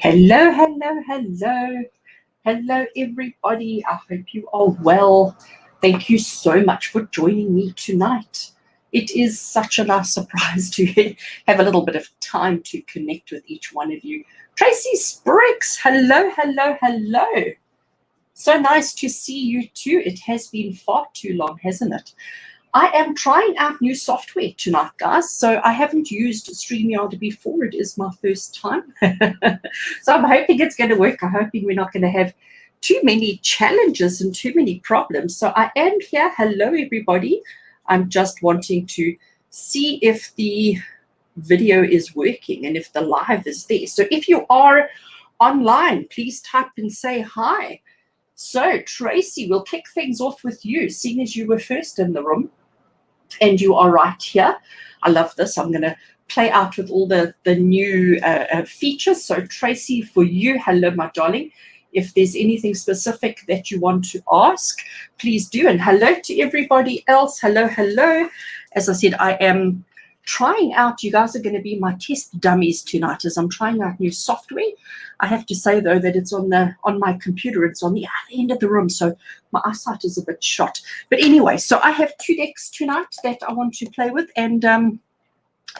Hello, hello, hello. Hello, everybody. I hope you are well. Thank you so much for joining me tonight. It is such a nice surprise to have a little bit of time to connect with each one of you. Tracy Spriggs, hello, hello, hello. So nice to see you too. It has been far too long, hasn't it? I am trying out new software tonight, guys. So I haven't used StreamYard before. It is my first time. So I'm hoping it's going to work. I'm hoping we're not going to have too many challenges and too many problems. So I am here. Hello, everybody. I'm just wanting to see if the video is working and if the live is there. So if you are online, please type and say hi. So Tracy, we'll kick things off with you, seeing as you were first in the room. And you are right here. I love this. I'm going to play out with all the new features. So Tracy, for you, hello, my darling. If there's anything specific that you want to ask, please do. And hello to everybody else. Hello, hello. As I said, I am trying out, you guys are going to be my test dummies tonight as I'm trying out new software. I have to say, though, that it's on my computer. It's on the other end of the room, so my eyesight is a bit shot. But anyway, so I have two decks tonight that I want to play with, and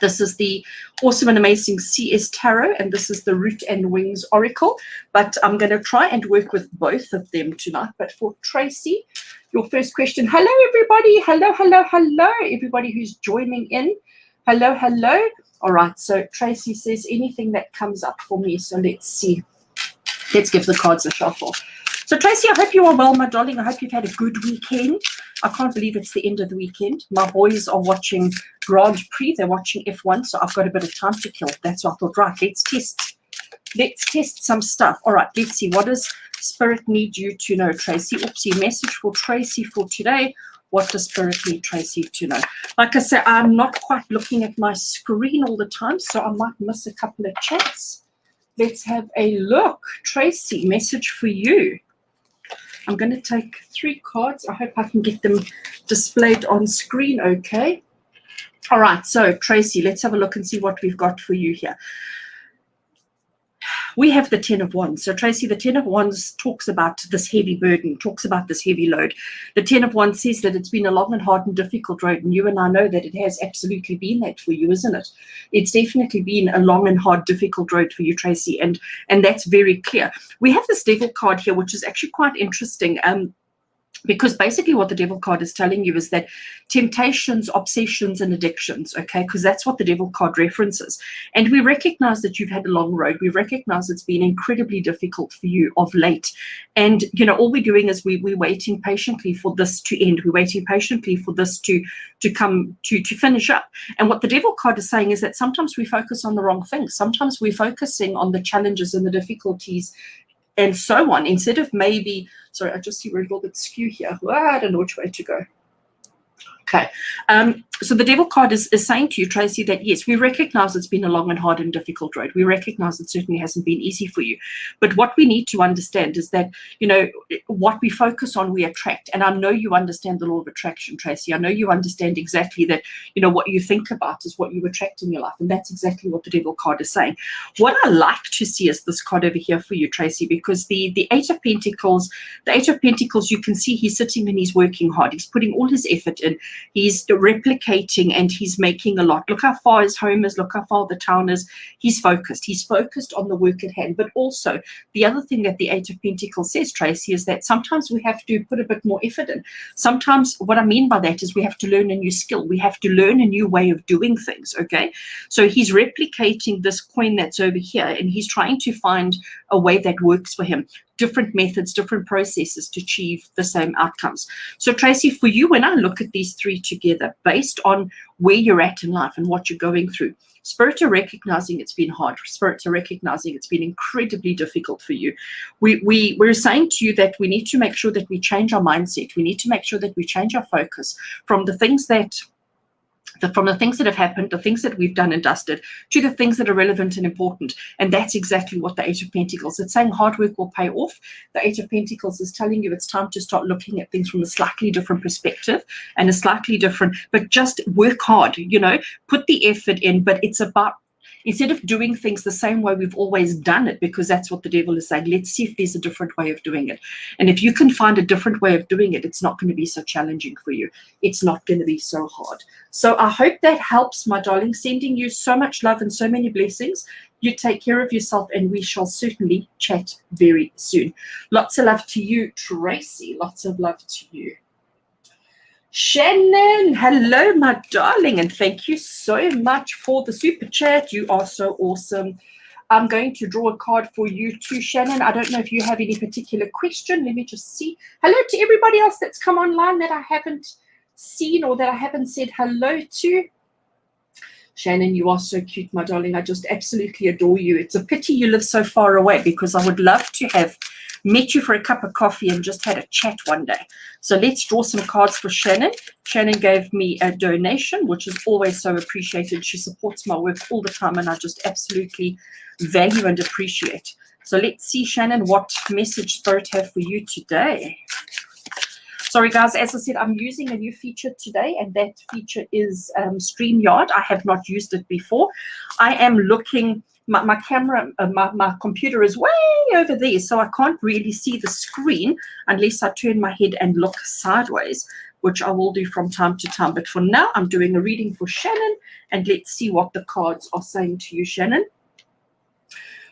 this is the awesome and amazing CS Tarot, and this is the Root and Wings Oracle. But I'm going to try and work with both of them tonight. But for Tracy, your first question. Hello, everybody. Hello, hello, hello, everybody who's joining in. Hello, hello. All right, so Tracy says anything that comes up for me. So let's see. Let's give the cards a shuffle. So Tracy, I hope you are well, my darling. I hope you've had a good weekend. I can't believe it's the end of the weekend. My boys are watching Grand Prix. They're watching F1, so I've got a bit of time to kill. That's what I thought. Right, let's test some stuff. All right, let's see. What does Spirit need you to know, Tracy? Oopsie, message for Tracy for today. What does Spirit need Tracy to know? Like I said, I'm not quite looking at my screen all the time, so I might miss a couple of chats. Let's have a look. Tracy, message for you. I'm going to take 3 cards. I hope I can get them displayed on screen okay. All right, so Tracy, let's have a look and see what we've got for you here. We have the 10 of Wands. So Tracy, the 10 of Wands talks about this heavy burden, talks about this heavy load. The 10 of Wands says that it's been a long and hard and difficult road, and you and I know that it has absolutely been that for you, isn't it? It's definitely been a long and hard, difficult road for you, Tracy, and that's very clear. We have this Devil card here, which is actually quite interesting. Because basically what the Devil card is telling you is that temptations, obsessions, and addictions, okay, because that's what the Devil card references. And we recognize that you've had a long road. We recognize it's been incredibly difficult for you of late. And, you know, all we're doing is we're waiting patiently for this to end. We're waiting patiently for this to come to finish up. And what the Devil card is saying is that sometimes we focus on the wrong things. Sometimes we're focusing on the challenges and the difficulties and so on, instead of maybe, sorry, I just see we're a little bit skew here. Well, I don't know which way to go. Okay, so the Devil card is saying to you, Tracy, that yes, we recognize it's been a long and hard and difficult road. We recognize it certainly hasn't been easy for you. But what we need to understand is that, you know, what we focus on, we attract. And I know you understand the law of attraction, Tracy. I know you understand exactly that, you know, what you think about is what you attract in your life. And that's exactly what the Devil card is saying. What I like to see is this card over here for you, Tracy, because the 8 of Pentacles, you can see he's sitting and he's working hard. He's putting all his effort in. He's replicating and he's making a lot. Look how far his home is. Look how far the town is. He's focused. He's focused on the work at hand. But also, the other thing that the 8 of Pentacles says, Tracy, is that sometimes we have to put a bit more effort in. Sometimes what I mean by that is we have to learn a new skill. We have to learn a new way of doing things, okay? So he's replicating this coin that's over here, and he's trying to find a way that works for him. Different methods, different processes to achieve the same outcomes. So Tracy, for you, when I look at these 3 together, based on where you're at in life and what you're going through, Spirit are recognizing it's been hard. Spirits are recognizing it's been incredibly difficult for you. We're saying to you that we need to make sure that we change our mindset. We need to make sure that we change our focus from the things that have happened, the things that we've done and dusted, to the things that are relevant and important. And that's exactly what the 8 of Pentacles, it's saying hard work will pay off. The 8 of Pentacles is telling you it's time to start looking at things from a slightly different perspective and a slightly different, but just work hard, you know, put the effort in, but it's about Instead of doing things the same way we've always done it, because that's what the devil is saying, let's see if there's a different way of doing it. And if you can find a different way of doing it, it's not going to be so challenging for you. It's not going to be so hard. So I hope that helps, my darling. Sending you so much love and so many blessings. You take care of yourself, and we shall certainly chat very soon. Lots of love to you, Tracy. Lots of love to you. Shannon, hello, my darling, and thank you so much for the super chat. You are so awesome. I'm going to draw a card for you too, Shannon. I don't know if you have any particular question. Let me just see. Hello to everybody else that's come online that I haven't seen or that I haven't said hello to. Shannon, you are so cute, my darling. I just absolutely adore you. It's a pity you live so far away, because I would love to have met you for a cup of coffee and just had a chat one day. So let's draw some cards for Shannon. Shannon gave me a donation, which is always so appreciated. She supports my work all the time, and I just absolutely value and appreciate. So let's see, Shannon, what message Spirit have for you today. Sorry, guys, as I said, I'm using a new feature today, and that feature is StreamYard. I have not used it before. I am looking... My camera, my computer is way over there, so I can't really see the screen unless I turn my head and look sideways, which I will do from time to time. But for now, I'm doing a reading for Shannon, and let's see what the cards are saying to you, Shannon.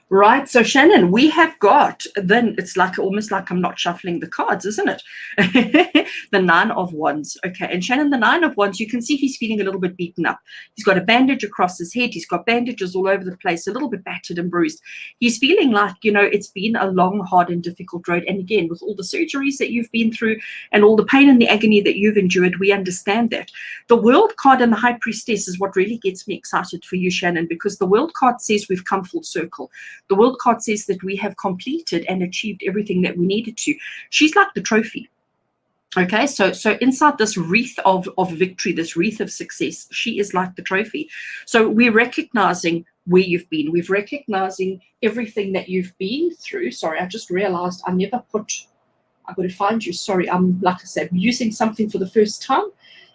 Right, so Shannon, we have got, then it's like almost like I'm not shuffling the cards, isn't it? The Nine of Wands. Okay, and Shannon, the Nine of Wands, you can see he's feeling a little bit beaten up. He's got a bandage across his head. He's got bandages all over the place, a little bit battered and bruised. He's feeling like, you know, it's been a long, hard and difficult road. And again, with all the surgeries that you've been through and all the pain and the agony that you've endured, we understand that. The World card and the High Priestess is what really gets me excited for you, Shannon, because the World card says we've come full circle. The World card says that we have completed and achieved everything that we needed to. She's like the trophy. Okay, so inside this wreath of victory, this wreath of success, she is like the trophy. So we're recognizing where you've been. We're recognizing everything that you've been through. Sorry, I just realized I never put, I've got to find you. Sorry, I'm, like I said, using something for the first time,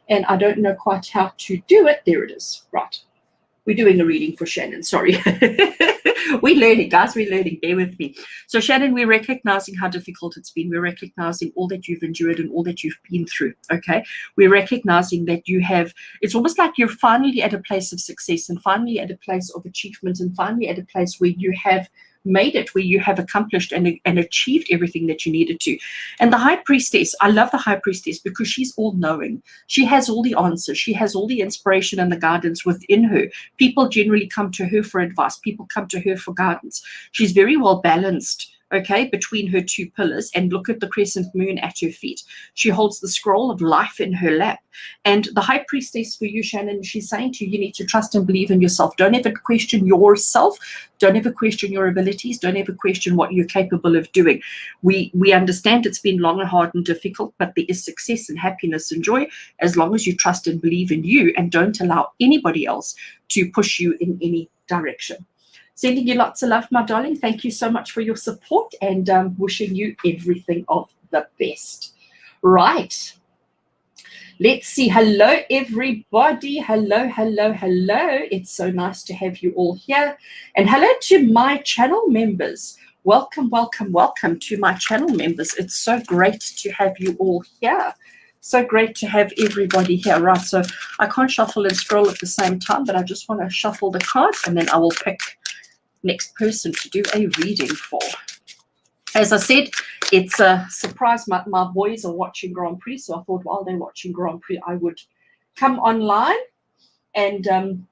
and I don't know quite how to do it. There it is. Right. We're doing a reading for Shannon. Sorry. We're learning, guys. We're learning. Bear with me. So, Shannon, we're recognizing how difficult it's been. We're recognizing all that you've endured and all that you've been through. Okay. We're recognizing that you have, it's almost like you're finally at a place of success and finally at a place of achievement and finally at a place where you have made it, where you have accomplished and achieved everything that you needed to. And the High Priestess, I love the High Priestess because she's all-knowing. She has all the answers. She has all the inspiration and the guidance within her. People generally come to her for advice. People come to her for guidance. She's very well balanced, okay, between her two pillars. And look at the crescent moon at her feet. She holds the scroll of life in her lap. And the High Priestess for you, Shannon, she's saying to you, you need to trust and believe in yourself. Don't ever question yourself. Don't ever question your abilities. Don't ever question what you're capable of doing. We understand it's been long and hard and difficult, but there is success and happiness and joy as long as you trust and believe in you and don't allow anybody else to push you in any direction. Sending you lots of love, my darling. Thank you so much for your support, and wishing you everything of the best. Right. Let's see. Hello, everybody. Hello, hello, hello. It's so nice to have you all here. And hello to my channel members. Welcome, welcome, welcome to my channel members. It's so great to have you all here. So great to have everybody here. Right, so I can't shuffle and scroll at the same time, but I just want to shuffle the cards, and then I will pick next person to do a reading for. As I said, it's a surprise. My boys are watching Grand Prix, so I thought while they're watching Grand Prix, I would come online and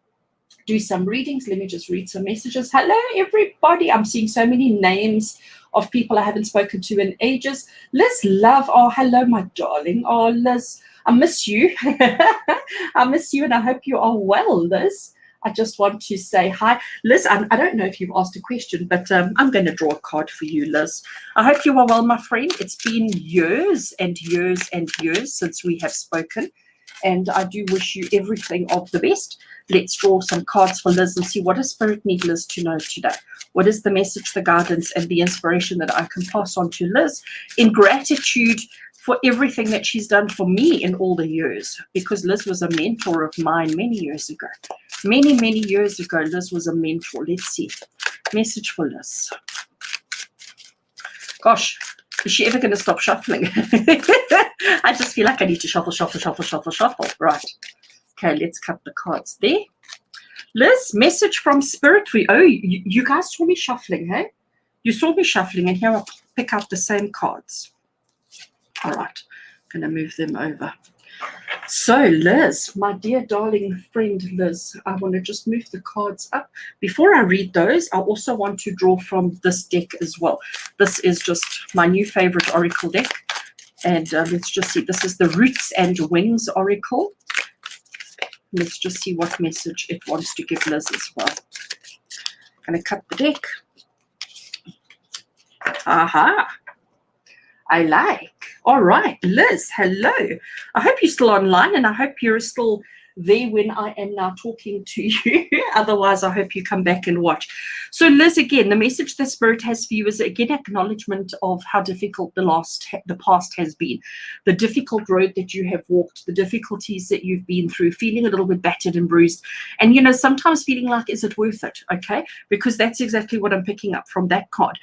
do some readings. Let me just read some messages. Hello, everybody. I'm seeing so many names of people I haven't spoken to in ages. Liz Love. Oh, hello, my darling. Oh, Liz, I miss you. I miss you, and I hope you are well, Liz. I just want to say hi. Liz, I don't know if you've asked a question, but I'm going to draw a card for you, Liz. I hope you are well, my friend. It's been years and years and years since we have spoken, and I do wish you everything of the best. Let's draw some cards for Liz and see what does Spirit need Liz to know today. What is the message, the guidance, and the inspiration that I can pass on to Liz in gratitude for everything that she's done for me in all the years, because Liz was a mentor of mine many years ago. Many, many years ago, Liz was a mentor. Let's see. Message for Liz. Gosh, is she ever going to stop shuffling? I just feel like I need to shuffle, shuffle, shuffle, shuffle, shuffle. Right. Okay, let's cut the cards there. Liz, message from Spirit for you. Oh, you guys saw me shuffling, hey? You saw me shuffling, and here I'll pick out the same cards. All right, I'm going to move them over. So, Liz, my dear darling friend Liz, I want to just move the cards up. Before I read those, I also want to draw from this deck as well. This is just my new favorite oracle deck. And let's just see. This is the Roots and Wings oracle. Let's just see what message it wants to give Liz as well. I'm going to cut the deck. Aha. I like. All right, Liz, hello. I hope you're still online, and I hope you're still there when I am now talking to you. Otherwise, I hope you come back and watch. So, Liz, again, the message the Spirit has for you is, again, acknowledgement of how difficult the past has been, the difficult road that you have walked, the difficulties that you've been through, feeling a little bit battered and bruised, and, you know, sometimes feeling like, is it worth it? Okay, because that's exactly what I'm picking up from that card.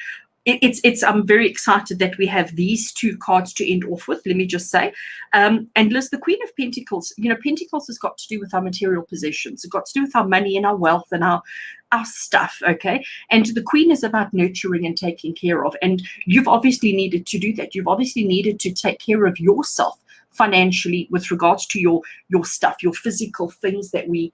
I'm very excited that we have these two cards to end off with, let me just say. And Liz, the Queen of Pentacles, you know, Pentacles has got to do with our material possessions. It's got to do with our money and our wealth and our stuff, okay? And the Queen is about nurturing and taking care of. And you've obviously needed to do that. You've obviously needed to take care of yourself financially with regards to your stuff, your physical things that we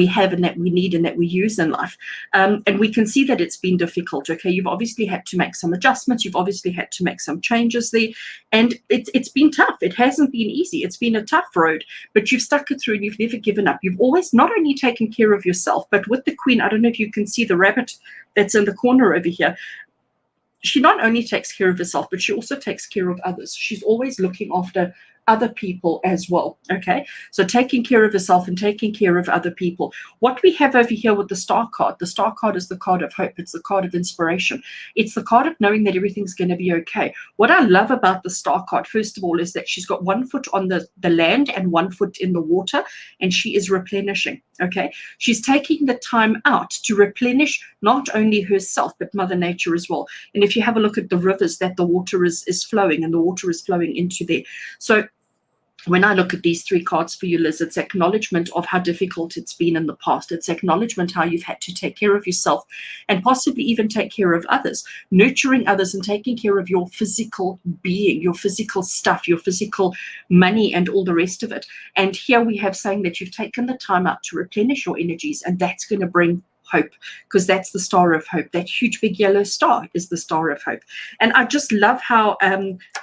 have and that we need and that we use in life. And we can see that it's been difficult, okay? You've obviously had to make some adjustments. You've obviously had to make some changes there. And it's been tough. It hasn't been easy. It's been a tough road, but you've stuck it through and you've never given up. You've always not only taken care of yourself, but with the Queen, I don't know if you can see the rabbit that's in the corner over here. She not only takes care of herself, but she also takes care of others. She's always looking after other people as well, okay? So taking care of herself and taking care of other people. What we have over here with the Star card is the card of hope. It's the card of inspiration. It's the card of knowing that everything's going to be okay. What I love about the Star card, first of all, is that she's got 1 foot on the land and 1 foot in the water, and she is replenishing, okay? She's taking the time out to replenish not only herself, but Mother Nature as well. And if you have a look at the rivers that the water is flowing, and the water is flowing into there. So when I look at these three cards for you, Liz, it's acknowledgement of how difficult it's been in the past. It's acknowledgement how you've had to take care of yourself and possibly even take care of others, nurturing others and taking care of your physical being, your physical stuff, your physical money and all the rest of it. And here we have saying that you've taken the time out to replenish your energies, and that's going to bring hope, because that's the Star of Hope. That huge big yellow star is the Star of Hope. And I just love how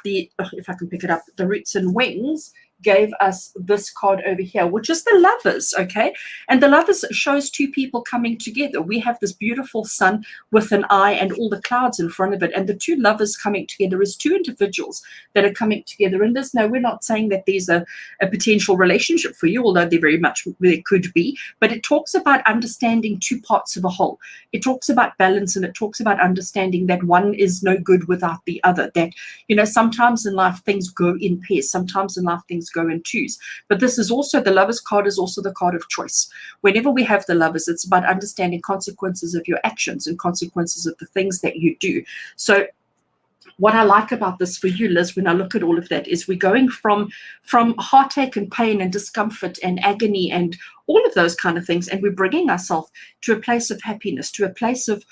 if I can pick it up, the Roots and Wings gave us this card over here, which is the Lovers, okay? And the Lovers shows two people coming together. We have this beautiful sun with an eye and all the clouds in front of it, and the two lovers coming together is two individuals that are coming together. And there's we're not saying that there's a potential relationship for you, although there could be, but it talks about understanding two parts of a whole. It talks about balance, and it talks about understanding that one is no good without the other, that, you know, sometimes in life things go in pairs, sometimes in life things go in twos. But this is also, the Lovers card is also the card of choice. Whenever we have the Lovers, it's about understanding consequences of your actions and consequences of the things that you do. So what I like about this for you, Liz, when I look at all of that, is we're going from heartache and pain and discomfort and agony and all of those kind of things, and we're bringing ourselves to a place of happiness, to a place of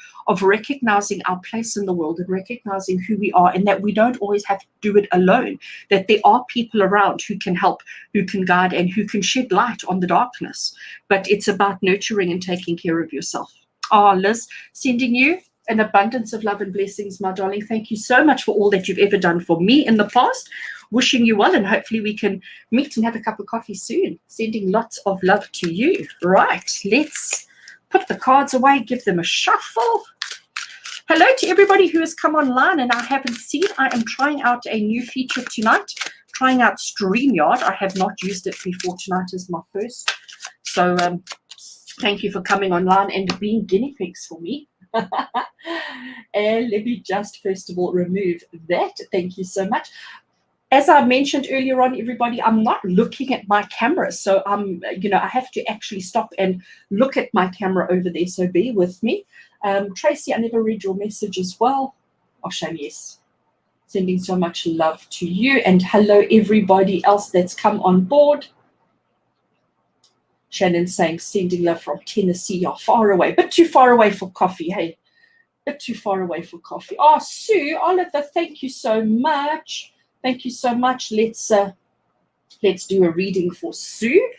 recognizing our place in the world and recognizing who we are, and that we don't always have to do it alone, that there are people around who can help, who can guide, and who can shed light on the darkness. But it's about nurturing and taking care of yourself. Oh, Liz, sending you an abundance of love and blessings, my darling. Thank you so much for all that you've ever done for me in the past. Wishing you well, and hopefully we can meet and have a cup of coffee soon. Sending lots of love to you. Right, let's put the cards away, give them a shuffle. Hello to everybody who has come online and I haven't seen. I am trying out a new feature tonight, trying out StreamYard. I have not used it before. Tonight is my first. So thank you for coming online and being guinea pigs for me. And let me just first of all remove that. Thank you so much. As I mentioned earlier on, everybody, I'm not looking at my camera. So I have to actually stop and look at my camera over there. So bear with me. Tracy, I never read your message as well. Oh, shame, yes. Sending so much love to you. And hello, everybody else that's come on board. Shannon saying, sending love from Tennessee. You're far away. Bit too far away for coffee, hey? Bit too far away for coffee. Oh, Sue, Oliver, thank you so much. Thank you so much. Let's do a reading for Sue.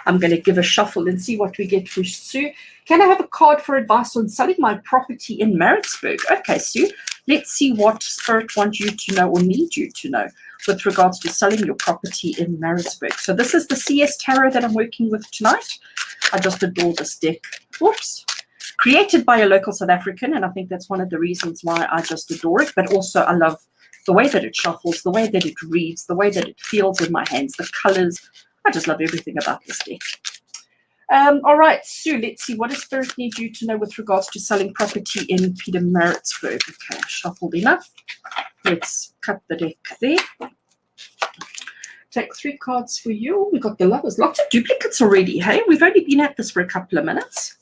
I'm going to give a shuffle and see what we get for Sue. Can I have a card for advice on selling my property in Maritzburg? Okay, Sue, let's see what Spirit wants you to know or need you to know with regards to selling your property in Maritzburg. So this is the CS Tarot that I'm working with tonight. I just adore this deck. Whoops. Created by a local South African, and I think that's one of the reasons why I just adore it, but also I love the way that it shuffles, the way that it reads, the way that it feels in my hands, the colors. I just love everything about this deck. All right, Sue, let's see. What does Spirit need you to know with regards to selling property in Pietermaritzburg? Okay, I've shuffled enough. Let's cut the deck there. Take 3 cards for you. We've got the Lovers. Lots of duplicates already, hey? We've only been at this for a couple of minutes.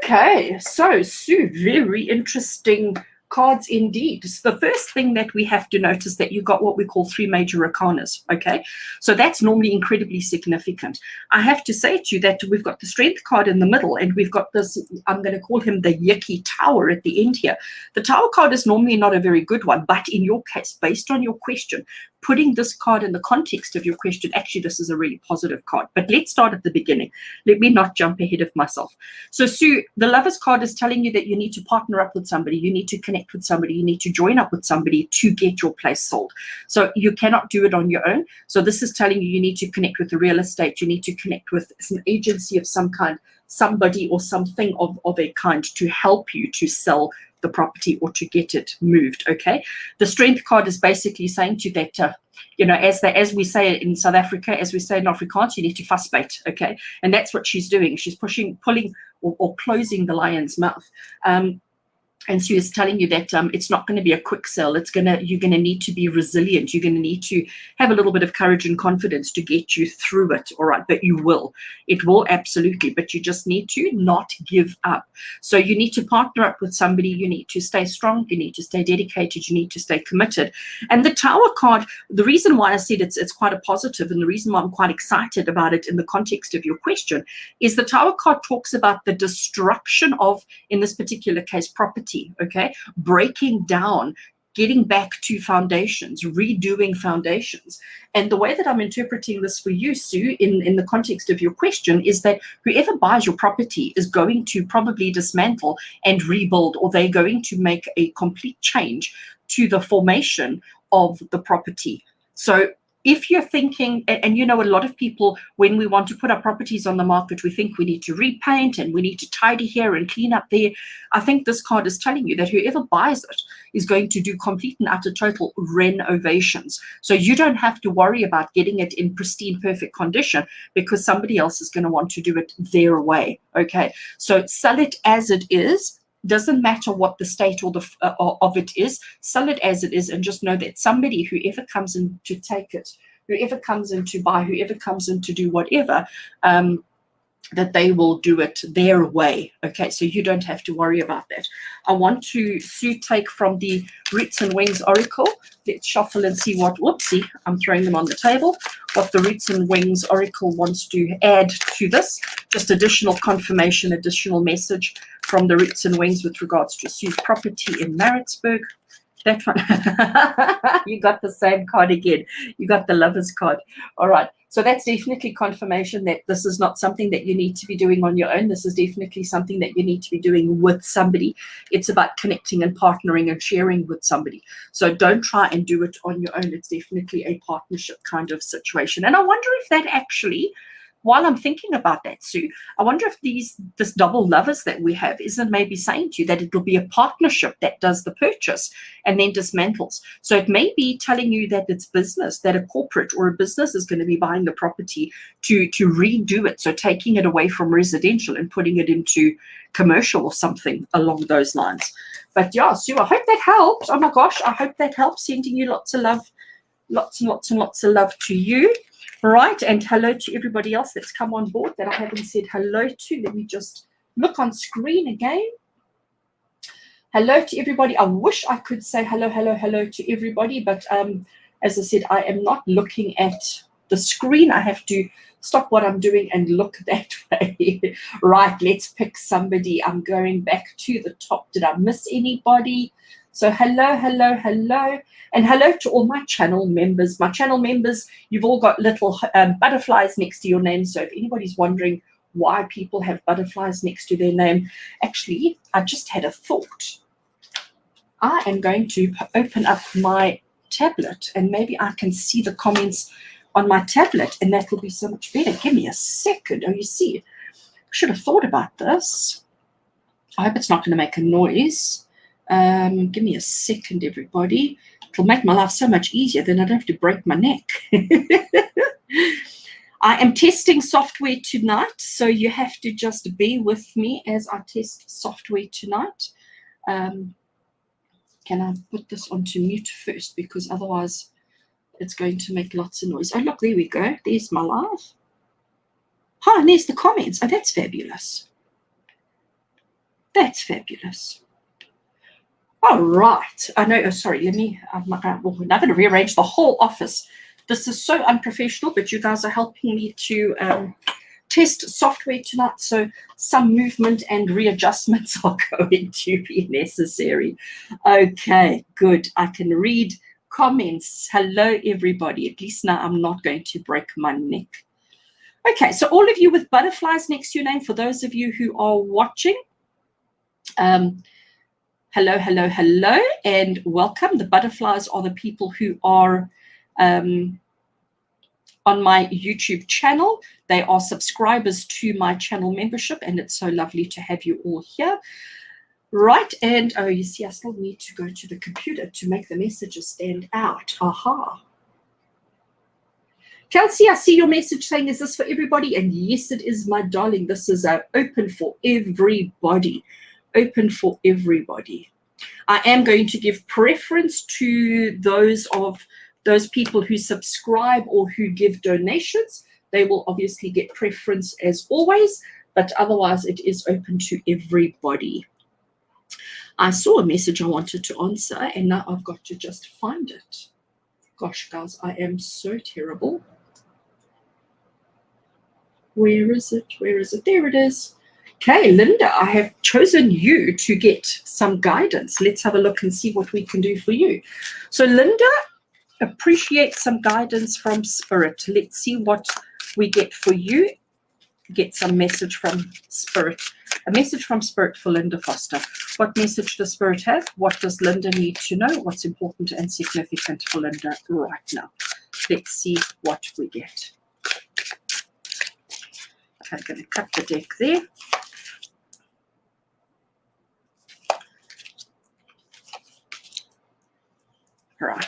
Okay, so Sue, very interesting cards indeed. So the first thing that we have to notice that you got what we call 3 major arcanas. Okay, so that's normally incredibly significant. I have to say to you that we've got the Strength card in the middle, and we've got this, I'm going to call him the Yucky Tower at the end here. The Tower card is normally not a very good one, but in your case, based on your question, putting this card in the context of your question, actually this is a really positive card. But let's start at the beginning. Let me not jump ahead of myself. So Sue, the Lovers card is telling you that you need to partner up with somebody, you need to connect with somebody, you need to join up with somebody to get your place sold. So you cannot do it on your own. So this is telling you need to connect with the real estate, you need to connect with some agency of some kind, somebody or something of a kind to help you to sell the property or to get it moved. Okay, the Strength card is basically saying to you that as we say in South Africa, as we say in Afrikaans, you need to vasbyt. Okay, and that's what she's doing. She's pushing, pulling, or closing the lion's mouth. And she is telling you that it's not going to be a quick sell. You're going to need to be resilient. You're going to need to have a little bit of courage and confidence to get you through it. All right, but you will. It will absolutely. But you just need to not give up. So you need to partner up with somebody. You need to stay strong. You need to stay dedicated. You need to stay committed. And the Tower card, the reason why I said it's quite a positive, and the reason why I'm quite excited about it in the context of your question, is the Tower card talks about the destruction of, in this particular case, property. Okay, breaking down, getting back to foundations, redoing foundations. And the way that I'm interpreting this for you, Sue, in the context of your question, is that whoever buys your property is going to probably dismantle and rebuild, or they're going to make a complete change to the formation of the property. So if you're thinking, and a lot of people, when we want to put our properties on the market, we think we need to repaint and we need to tidy here and clean up there. I think this card is telling you that whoever buys it is going to do complete and utter total renovations. So you don't have to worry about getting it in pristine, perfect condition, because somebody else is going to want to do it their way. Okay, so sell it as it is. Doesn't matter what the state or of it is, sell it as it is, and just know that somebody, whoever comes in to take it, whoever comes in to buy, whoever comes in to do whatever, that they will do it their way. Okay, so you don't have to worry about that. I want to take from the Roots and Wings Oracle. Let's shuffle and see what, whoopsie, I'm throwing them on the table, what the Roots and Wings Oracle wants to add to this. Just additional confirmation, additional message from the Roots and Wings with regards to Sue's property in Maritzburg. That one. You got the same card again. You got the Lovers card. All right. So that's definitely confirmation that this is not something that you need to be doing on your own. This is definitely something that you need to be doing with somebody. It's about connecting and partnering and sharing with somebody. So don't try and do it on your own. It's definitely a partnership kind of situation. And I wonder if that actually, while I'm thinking about that, Sue, I wonder if this double Lovers that we have isn't maybe saying to you that it will be a partnership that does the purchase and then dismantles. So it may be telling you that it's business, that a corporate or a business is going to be buying the property to redo it. So taking it away from residential and putting it into commercial or something along those lines. But yeah, Sue, I hope that helps. Oh my gosh, I hope that helps. Sending you lots of love Lots and lots and lots of love to you. Right, and hello to everybody else that's come on board that I haven't said hello to. Let me just look on screen again. Hello to everybody. I wish I could say hello, hello, hello to everybody, but as I said, I am not looking at the screen. I have to stop what I'm doing and look that way. Right, let's pick somebody. I'm going back to the top. Did I miss anybody? So hello, hello, hello. And hello to all my channel members. My channel members, you've all got little butterflies next to your name. So if anybody's wondering why people have butterflies next to their name, actually, I just had a thought. I am going to open up my tablet and maybe I can see the comments on my tablet and that will be so much better. Give me a second. Oh, you see, I should have thought about this. I hope it's not going to make a noise. Give me a second, everybody. It'll make my life so much easier, then I don't have to break my neck. I am testing software tonight, so you have to just be with me as I test software tonight. Can I put this onto mute first, because otherwise it's going to make lots of noise. Oh, look, there we go. There's my live. Oh, and there's the comments. Oh, that's fabulous. That's fabulous. All right. I know. Oh, sorry. Let me. I'm not going to rearrange the whole office. This is so unprofessional, but you guys are helping me to test software tonight. So some movement and readjustments are going to be necessary. Okay, good. I can read comments. Hello, everybody. At least now I'm not going to break my neck. Okay, so all of you with butterflies next to your name, for those of you who are watching, hello, hello, hello, and welcome. The butterflies are the people who are on my YouTube channel. They are subscribers to my channel membership, and it's so lovely to have you all here. Right, and oh, you see, I still need to go to the computer to make the messages stand out. Aha. Kelsey, I see your message saying, is this for everybody? And yes, it is, my darling. This is open for everybody. Open for everybody. I am going to give preference to those people who subscribe or who give donations. They will obviously get preference as always, but otherwise it is open to everybody. I saw a message I wanted to answer, and now I've got to just find it. Gosh, guys, I am so terrible. Where is it? Where is it? There it is. Okay, Linda, I have chosen you to get some guidance. Let's have a look and see what we can do for you. So, Linda, appreciate some guidance from Spirit. Let's see what we get for you. Get some message from Spirit. A message from Spirit for Linda Foster. What message does Spirit have? What does Linda need to know? What's important and significant for Linda right now? Let's see what we get. Okay, I'm going to cut the deck there. Right.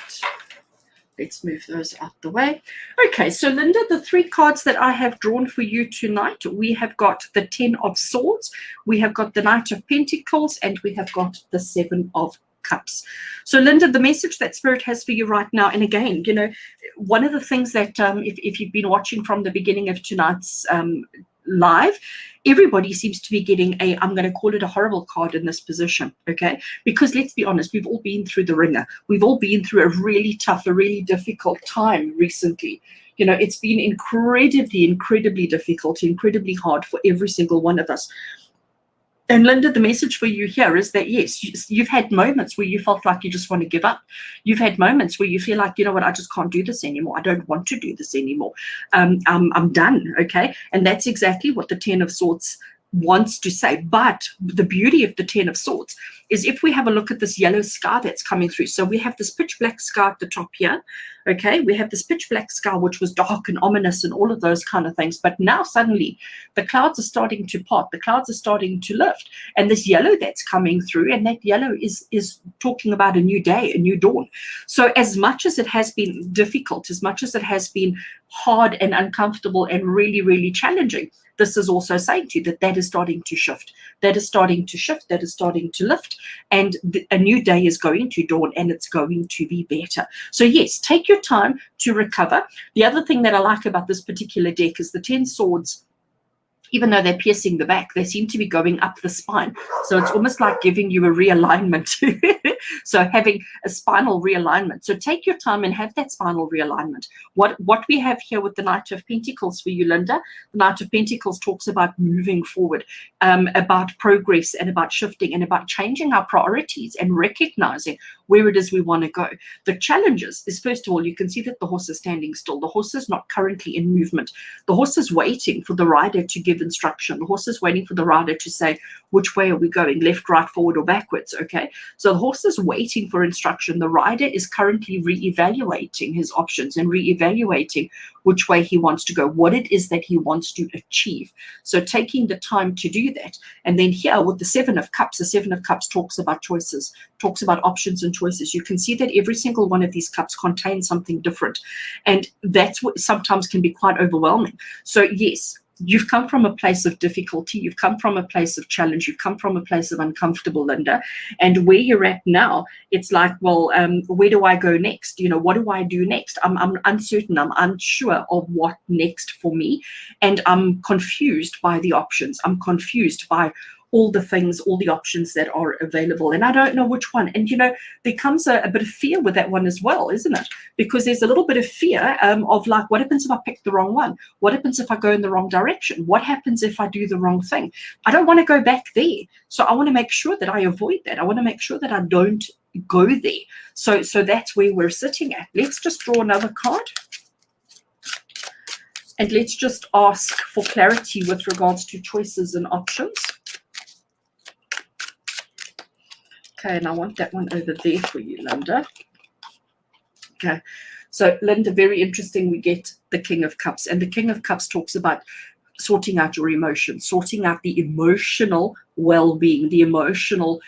Let's move those out the way. Okay, so Linda, the three cards that I have drawn for you tonight, we have got the 10 of Swords, we have got the Knight of Pentacles, and we have got the 7 of Cups. So Linda, the message that Spirit has for you right now, and again, you know, one of the things that if you've been watching from the beginning of tonight's live, everybody seems to be getting a, I'm going to call it a horrible card in this position, okay? Because let's be honest, we've all been through the ringer. We've all been through a really tough, a really difficult time recently. You know, it's been incredibly difficult, incredibly hard for every single one of us. And Linda, the message for you here is that, yes, you've had moments where you felt like you just want to give up. You've had moments where you feel like, you know what, I just can't do this anymore. I don't want to do this anymore. I'm done, okay? And that's exactly what the 10 of Swords wants to say. But the beauty of the 10 of Swords is if we have a look at this yellow sky that's coming through. So we have this pitch black sky at the top here, okay? We have this pitch black sky, which was dark and ominous and all of those kind of things. But now suddenly the clouds are starting to part. The clouds are starting to lift. And this yellow that's coming through, and that yellow is talking about a new day, a new dawn. So as much as it has been difficult, as much as it has been hard and uncomfortable and really, really challenging, this is also saying to you that that is starting to shift. That is starting to shift. That is starting to lift. And a new day is going to dawn, and it's going to be better. So yes, take your time to recover. The other thing that I like about this particular deck is the 10 swords. Even though they're piercing the back, they seem to be going up the spine. So it's almost like giving you a realignment. So having a spinal realignment. So take your time and have that spinal realignment. What we have here with the Knight of Pentacles for you, Linda, the Knight of Pentacles talks about moving forward, about progress and about shifting and about changing our priorities and recognizing where it is we want to go. The challenges is, first of all, you can see that the horse is standing still. The horse is not currently in movement. The horse is waiting for the rider to give instruction. The horse is waiting for the rider to say, which way are we going, left, right, forward, or backwards? Okay, so the horse is waiting for instruction. The rider is currently re-evaluating his options and re-evaluating which way he wants to go, what it is that he wants to achieve. So taking the time to do that. And then here with the 7 of Cups, the 7 of Cups talks about choices, talks about options and choices. You can see that every single one of these cups contains something different. And that's what sometimes can be quite overwhelming. So yes, you've come from a place of difficulty. You've come from a place of challenge. You've come from a place of uncomfortable, Linda. And where you're at now, it's like, well, where do I go next? You know, what do I do next? I'm uncertain. I'm unsure of what next for me. And I'm confused by the options. I'm confused by all the things, all the options that are available. And I don't know which one. And, you know, there comes a bit of fear with that one as well, isn't it? Because there's a little bit of fear of like, what happens if I pick the wrong one? What happens if I go in the wrong direction? What happens if I do the wrong thing? I don't want to go back there. So I want to make sure that I avoid that. I want to make sure that I don't go there. So that's where we're sitting at. Let's just draw another card. And let's just ask for clarity with regards to choices and options. Okay, and I want that one over there for you, Linda. Okay, so Linda, very interesting. We get the King of Cups, and the King of Cups talks about sorting out your emotions, sorting out the emotional well-being, the emotional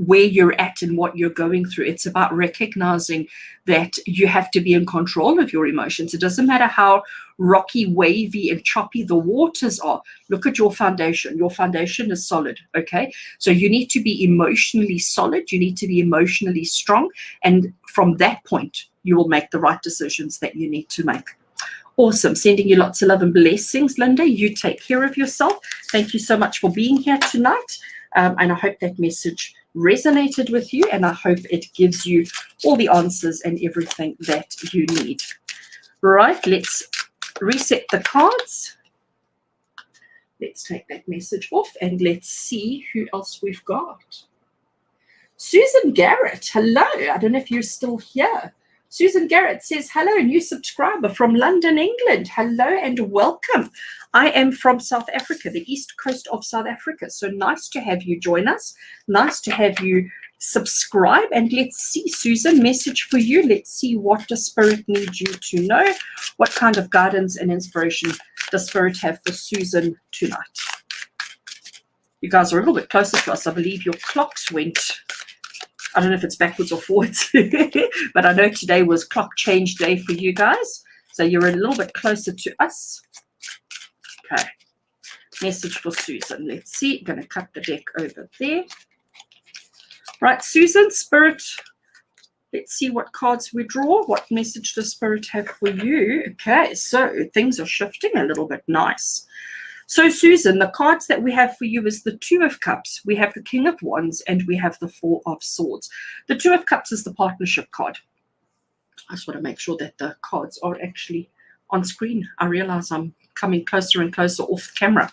where you're at and what you're going through. It's about recognizing that you have to be in control of your emotions. It doesn't matter how rocky, wavy, and choppy the waters are. Look at your foundation. Your foundation is solid, okay? So you need to be emotionally solid. You need to be emotionally strong. And from that point, you will make the right decisions that you need to make. Awesome. Sending you lots of love and blessings, Linda. You take care of yourself. Thank you so much for being here tonight. And I hope that message resonated with you, and I hope it gives you all the answers and everything that you need. Right, let's reset the cards. Let's take that message off and let's see who else we've got. Susan Garrett, hello. I don't know if you're still here. Susan Garrett says, hello, new subscriber from London, England. Hello and welcome. I am from South Africa, the east coast of South Africa. So nice to have you join us. Nice to have you subscribe. And let's see, Susan, message for you. Let's see, what does Spirit need you to know? What kind of guidance and inspiration does Spirit have for Susan tonight? You guys are a little bit closer to us. I believe your clocks went, I don't know if it's backwards or forwards, but I know today was clock change day for you guys. So you're a little bit closer to us. Okay. Message for Susan. Let's see. I'm going to cut the deck over there. Right, Susan, Spirit. Let's see what cards we draw. What message does Spirit have for you? Okay, so things are shifting a little bit. Nice. So, Susan, the cards that we have for you is the Two of Cups. We have the King of Wands and we have the Four of Swords. The Two of Cups is the partnership card. I just want to make sure that the cards are actually on screen. I realize I'm coming closer and closer off camera.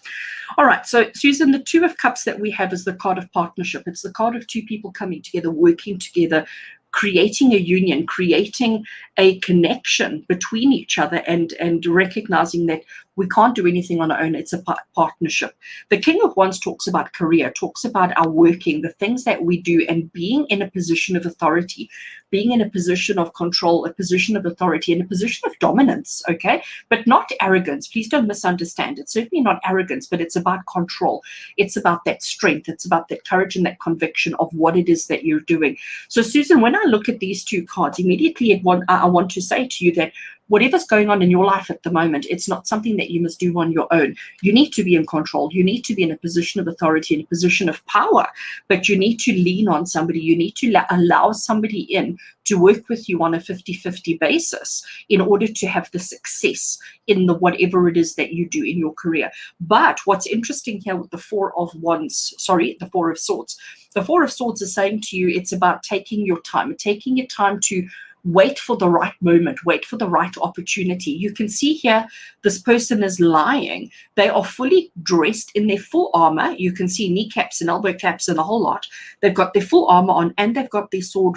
All right, so Susan, the Two of Cups that we have is the card of partnership. It's the card of two people coming together, working together, creating a union, creating a connection between each other, and recognizing that we can't do anything on our own. It's a partnership. The King of Wands talks about career, talks about our working, the things that we do, and being in a position of authority, being in a position of control, a position of authority, and a position of dominance, okay? But not arrogance. Please don't misunderstand. It's certainly not arrogance, but it's about control. It's about that strength. It's about that courage and that conviction of what it is that you're doing. So, Susan, when I look at these two cards, immediately I want to say to you that whatever's going on in your life at the moment, it's not something that you must do on your own. You need to be in control. You need to be in a position of authority, in a position of power, but you need to lean on somebody. You need to allow somebody in to work with you on a 50-50 basis in order to have the success in the whatever it is that you do in your career. But what's interesting here with the Four of Swords, the Four of Swords is saying to you, it's about taking your time to wait for the right moment, wait for the right opportunity. You can see here, this person is lying. They are fully dressed in their full armor. You can see kneecaps and elbow caps and a whole lot. They've got their full armor on and they've got their sword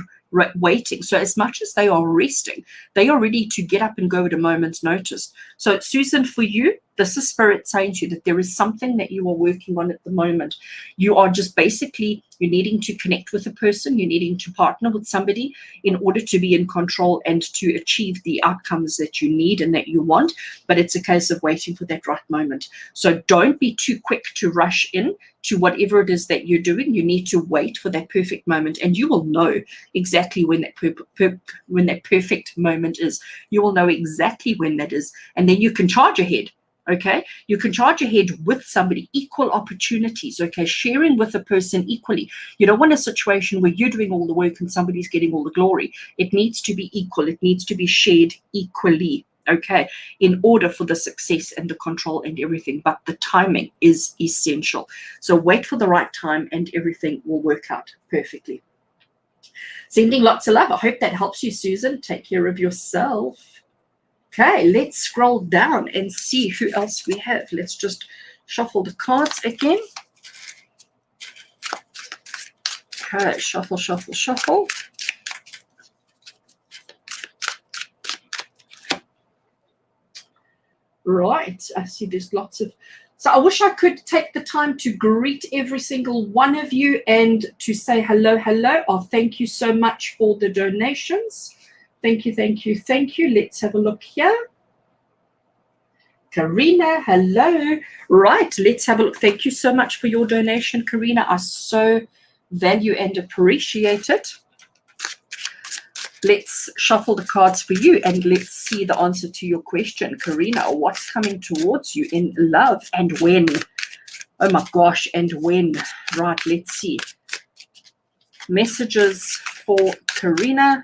waiting. So as much as they are resting, they are ready to get up and go at a moment's notice. So Susan, for you, this is Spirit saying to you that there is something that you are working on at the moment. You are just basically, you're needing to connect with a person, you're needing to partner with somebody in order to be in control and to achieve the outcomes that you need and that you want. But it's a case of waiting for that right moment. So don't be too quick to rush in to whatever it is that you're doing. You need to wait for that perfect moment, and you will know exactly when that perfect moment is. You will know exactly when that is, and then you can charge ahead. Okay, you can charge ahead with somebody, equal opportunities. Okay, sharing with a person equally. You don't want a situation where you're doing all the work and somebody's getting all the glory. It needs to be equal. It needs to be shared equally. Okay, in order for the success and the control and everything, but the timing is essential. So wait for the right time and everything will work out perfectly. Sending lots of love. I hope that helps you, Susan. Take care of yourself. Okay, let's scroll down and see who else we have. Let's just shuffle the cards again. Okay, shuffle, shuffle, shuffle. Right, I see there's lots of... So I wish I could take the time to greet every single one of you and to say hello, hello. Oh, thank you so much for the donations. Thank you, thank you, thank you. Let's have a look here. Karina, hello. Right, let's have a look. Thank you so much for your donation, Karina. I so value and appreciate it. Let's shuffle the cards for you and let's see the answer to your question, Karina. What's coming towards you in love and when? Oh my gosh, and when? Right, let's see. Messages for Karina.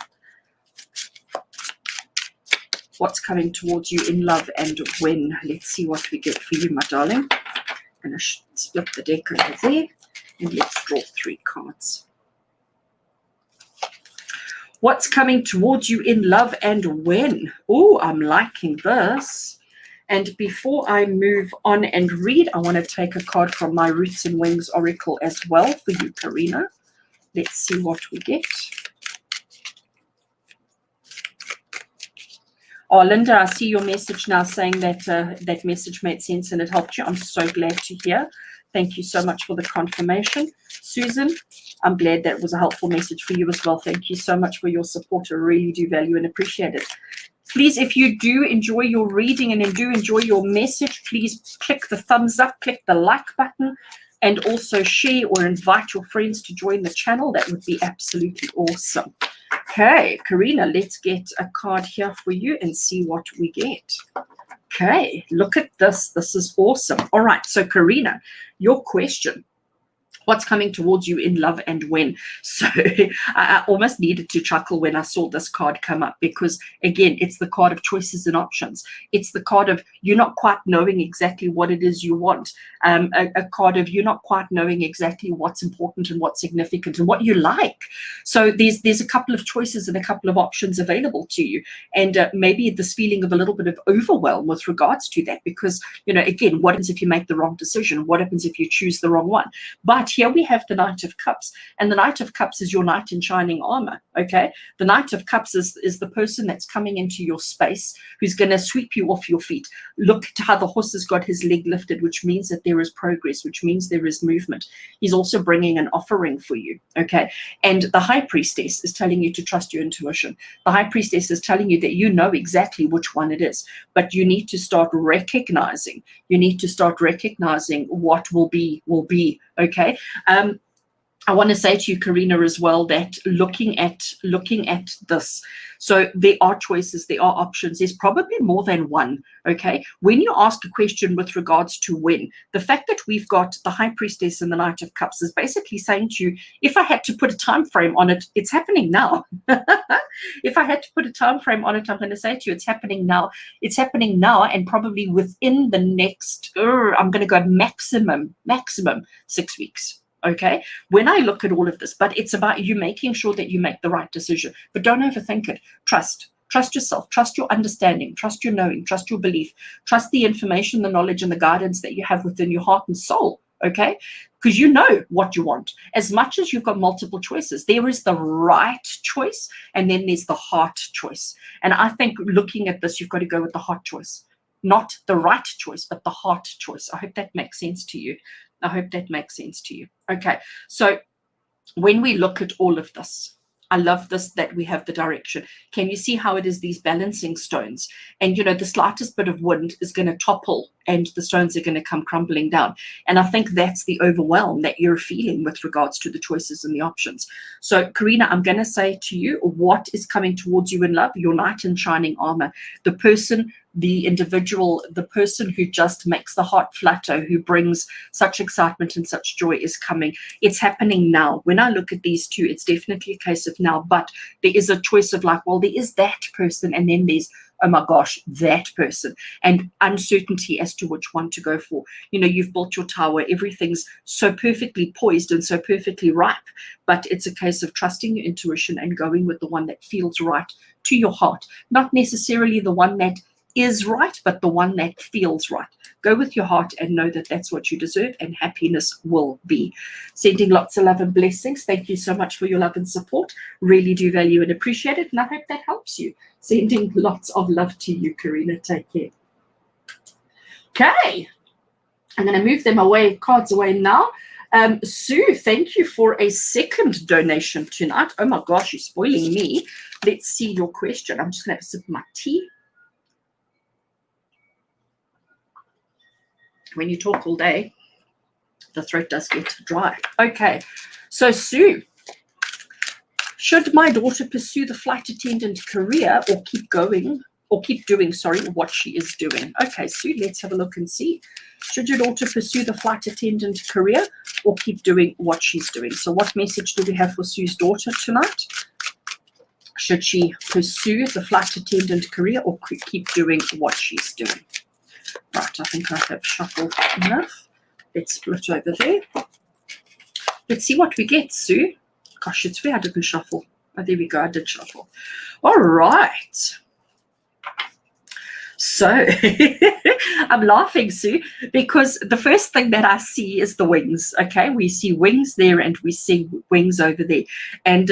What's coming towards you in love and when? Let's see what we get for you, my darling. I'm going to split the deck over there and let's draw 3 cards. What's coming towards you in love and when? Oh, I'm liking this. And before I move on and read, I want to take a card from my Roots and Wings Oracle as well for you, Karina. Let's see what we get. Oh, Linda, I see your message now saying that that message made sense and it helped you. I'm so glad to hear. Thank you so much for the confirmation. Susan, I'm glad that was a helpful message for you as well. Thank you so much for your support. I really do value and appreciate it. Please, if you do enjoy your reading and do enjoy your message, please click the thumbs up, click the like button, and also share or invite your friends to join the channel. That would be absolutely awesome. Okay, Karina, let's get a card here for you and see what we get. Okay, look at this. This is awesome. All right, so Karina, your question. What's coming towards you in love and when? So I almost needed to chuckle when I saw this card come up because, again, it's the card of choices and options. It's the card of you're not quite knowing exactly what it is you want. A card of you're not quite knowing exactly what's important and what's significant and what you like. So there's a couple of choices and a couple of options available to you. And maybe this feeling of a little bit of overwhelm with regards to that because, you know, again, what happens if you make the wrong decision? What happens if you choose the wrong one? But here we have the Knight of Cups, and the Knight of Cups is your knight in shining armor. Okay, the Knight of Cups is the person that's coming into your space who's going to sweep you off your feet. Look at how the horse has got his leg lifted, which means that there is progress, which means there is movement. He's also bringing an offering for you. Okay, and the High Priestess is telling you to trust your intuition. The High Priestess is telling you that you know exactly which one it is, but you need to start recognizing. You need to start recognizing what will be. Okay. I want to say to you, Karina, as well, that looking at this, so there are choices, there are options. There's probably more than one. Okay, when you ask a question with regards to when, the fact that we've got the High Priestess and the Knight of Cups is basically saying to you, if I had to put a time frame on it, it's happening now. If I had to put a time frame on it, I'm going to say to you, it's happening now. It's happening now, and probably within the next, I'm going to go maximum 6 weeks. Okay, when I look at all of this, but it's about you making sure that you make the right decision. But don't overthink it. Trust yourself, trust your understanding, trust your knowing, trust your belief, trust the information, the knowledge, and the guidance that you have within your heart and soul. Okay, because you know what you want. As much as you've got multiple choices, there is the right choice, and then there's the heart choice. And I think looking at this, you've got to go with the heart choice, not the right choice, but the heart choice. I hope that makes sense to you. I hope that makes sense to you. Okay, so when we look at all of this, I love this, that we have the direction. Can you see how it is these balancing stones? And, the slightest bit of wind is going to topple and the stones are going to come crumbling down. And I think that's the overwhelm that you're feeling with regards to the choices and the options. So, Karina, I'm going to say to you, what is coming towards you in love? Your knight in shining armor, the person, the individual, the person who just makes the heart flutter, who brings such excitement and such joy is coming. It's happening now. When I look at these two, it's definitely a case of now, but there is a choice of like, well, there is that person, and then there's, oh my gosh, that person, and uncertainty as to which one to go for. You've built your tower, everything's so perfectly poised and so perfectly ripe, but it's a case of trusting your intuition and going with the one that feels right to your heart, not necessarily the one that is right, but the one that feels right. Go with your heart and know that that's what you deserve, and happiness will be. Sending lots of love and blessings. Thank you so much for your love and support. Really do value and appreciate it, and I hope that helps you. Sending lots of love to you, Karina. Take care. Okay, I'm going to move them away, cards away now. Sue, thank you for a second donation tonight. Oh my gosh, you're spoiling me. Let's see your question. I'm just going to have a sip of my tea. When you talk all day, the throat does get dry. Okay, so Sue, should my daughter pursue the flight attendant career or keep doing what she is doing? Okay, Sue, let's have a look and see. Should your daughter pursue the flight attendant career or keep doing what she's doing? So what message do we have for Sue's daughter tonight? Should she pursue the flight attendant career or keep doing what she's doing? Right, I think I have shuffled enough. Let's split over there. Let's see what we get, Sue. Gosh, it's where I didn't shuffle. Oh, there we go, I did shuffle. All right. So I'm laughing, Sue, because the first thing that I see is the wings. Okay, we see wings there and we see wings over there, and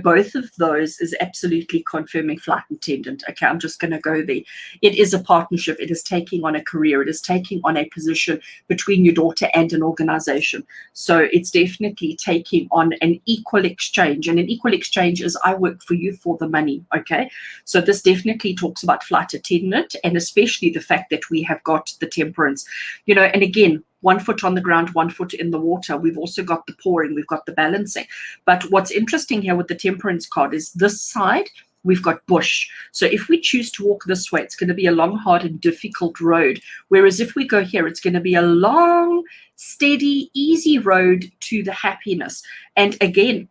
both of those is absolutely confirming flight attendant. Okay, I'm just going to go there. It is a partnership. It is taking on a career. It is taking on a position between your daughter and an organization. So it's definitely taking on an equal exchange, and an equal exchange is I work for you for the money. Okay, so this definitely talks about flight attendant. And especially the fact that we have got the temperance, and again, 1 foot on the ground, 1 foot in the water. We've also got the pouring, we've got the balancing. But what's interesting here with the temperance card is this side, we've got bush. So if we choose to walk this way, it's going to be a long, hard, and difficult road. Whereas if we go here, it's going to be a long, steady, easy road to the happiness. And again,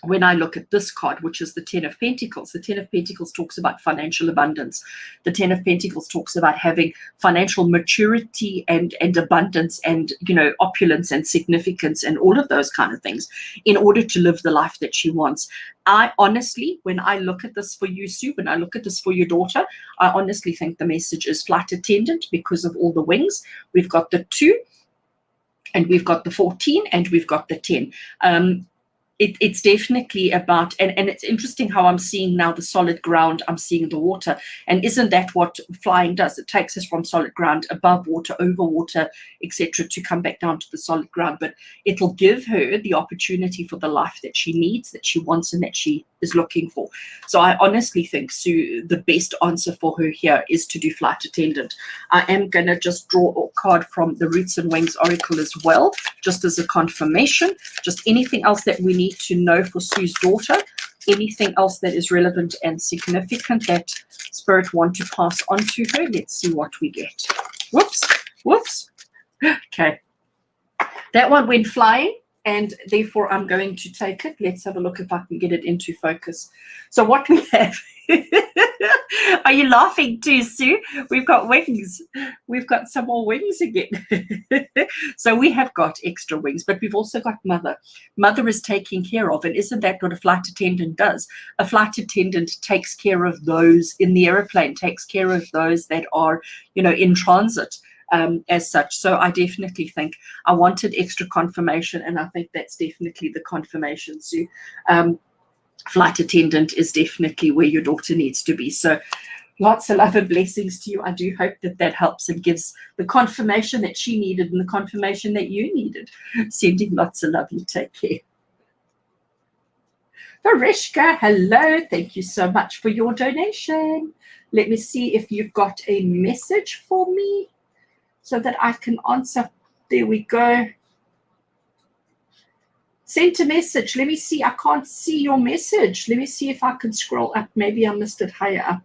when I look at this card, which is the 10 of Pentacles, the 10 of Pentacles talks about financial abundance. The 10 of Pentacles talks about having financial maturity and abundance and, opulence and significance and all of those kind of things in order to live the life that she wants. I honestly, when I look at this for you, Sue, when I look at this for your daughter, I honestly think the message is flight attendant because of all the wings. We've got the 2 and we've got the 14 and we've got the 10. it's definitely about, and it's interesting how I'm seeing now the solid ground, I'm seeing the water. And isn't that what flying does? It takes us from solid ground, above water, over water, etc., to come back down to the solid ground. But it'll give her the opportunity for the life that she needs, that she wants, and that she is looking for. So I honestly think, Sue, the best answer for her here is to do flight attendant. I am going to just draw a card from the Roots and Wings Oracle as well, just as a confirmation. Just anything else that we need to know for Sue's daughter, anything else that is relevant and significant that Spirit want to pass on to her. Let's see what we get. Whoops. Okay. That one went flying, and therefore I'm going to take it. Let's have a look if I can get it into focus. So what we have, are you laughing too, Sue? We've got wings. We've got some more wings again. So we have got extra wings, but we've also got Mother. Mother is taking care of, and isn't that what a flight attendant does? A flight attendant takes care of those in the airplane, takes care of those that are, in transit. As such. So I definitely think I wanted extra confirmation, and I think that's definitely the confirmation, Sue. Flight attendant is definitely where your daughter needs to be. So lots of love and blessings to you. I do hope that that helps and gives the confirmation that she needed and the confirmation that you needed. Sending lots of love. You take care. Varishka, hello. Thank you so much for your donation. Let me see if you've got a message for me, so that I can answer. There we go. Sent a message. Let me see. I can't see your message. Let me see if I can scroll up. Maybe I missed it higher up.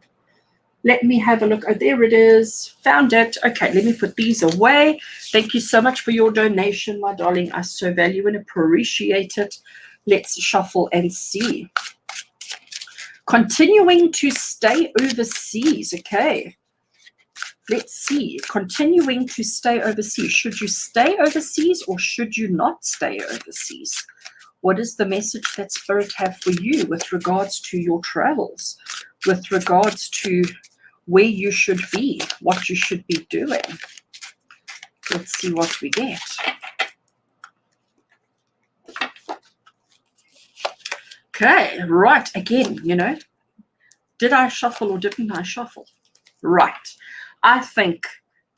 Let me have a look. Oh, there it is. Found it. Okay, let me put these away. Thank you so much for your donation, my darling. I so value and appreciate it. Let's shuffle and see. Continuing to stay overseas. Okay. Let's see. Continuing to stay overseas. Should you stay overseas or should you not stay overseas? What is the message that Spirit have for you with regards to your travels, with regards to where you should be, what you should be doing? Let's see what we get. Okay, right. Again, did I shuffle or didn't I shuffle? Right. I think,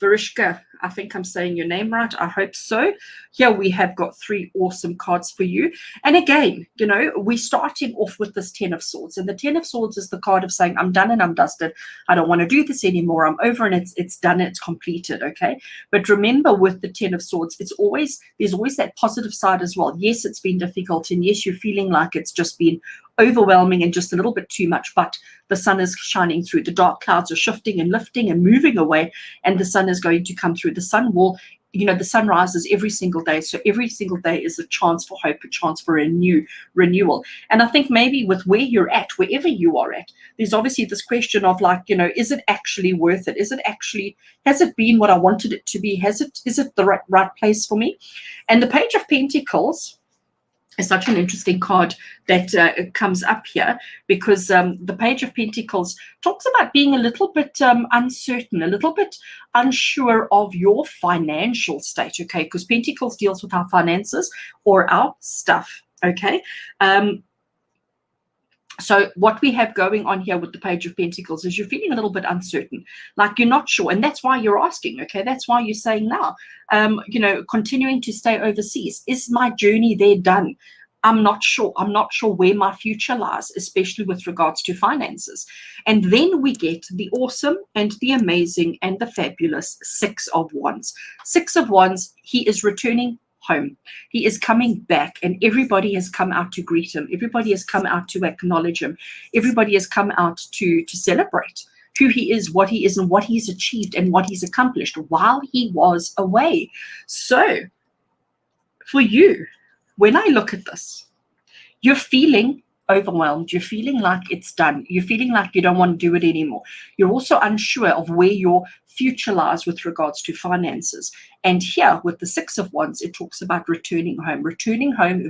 Varishka, I think I'm saying your name right. I hope so. Here we have got 3 awesome cards for you. And again, we're starting off with this 10 of Swords. And the 10 of Swords is the card of saying, I'm done and I'm dusted. I don't want to do this anymore. I'm over and it's done and it's completed, okay? But remember, with the 10 of Swords, there's always that positive side as well. Yes, it's been difficult. And yes, you're feeling like it's just been overwhelming and just a little bit too much, but the sun is shining through. The dark clouds are shifting and lifting and moving away, and the sun is going to come through. The sun will, the sun rises every single day, so every single day is a chance for hope, a chance for a new renewal. And I think maybe with where you're at, wherever you are at, there's obviously this question of like, is it actually worth it? Has it been what I wanted it to be? Is it the right place for me? And the Page of Pentacles is such an interesting card that comes up here, because the Page of Pentacles talks about being a little bit uncertain, a little bit unsure of your financial state, okay? Because Pentacles deals with our finances or our stuff, okay? So what we have going on here with the Page of Pentacles is you're feeling a little bit uncertain, like you're not sure. And that's why you're asking, okay? That's why you're saying now, continuing to stay overseas. Is my journey there done? I'm not sure. I'm not sure where my future lies, especially with regards to finances. And then we get the awesome and the amazing and the fabulous 6 of Wands. 6 of Wands, he is returning home. He is coming back, and everybody has come out to greet him. Everybody has come out to acknowledge him. Everybody has come out to celebrate who he is, what he's achieved and what he's accomplished while he was away. So for you, when I look at this, you're feeling overwhelmed. You're feeling like it's done. You're feeling like you don't want to do it anymore. You're also unsure of where your future lies with regards to finances. And here with the 6 of Wands, it talks about returning home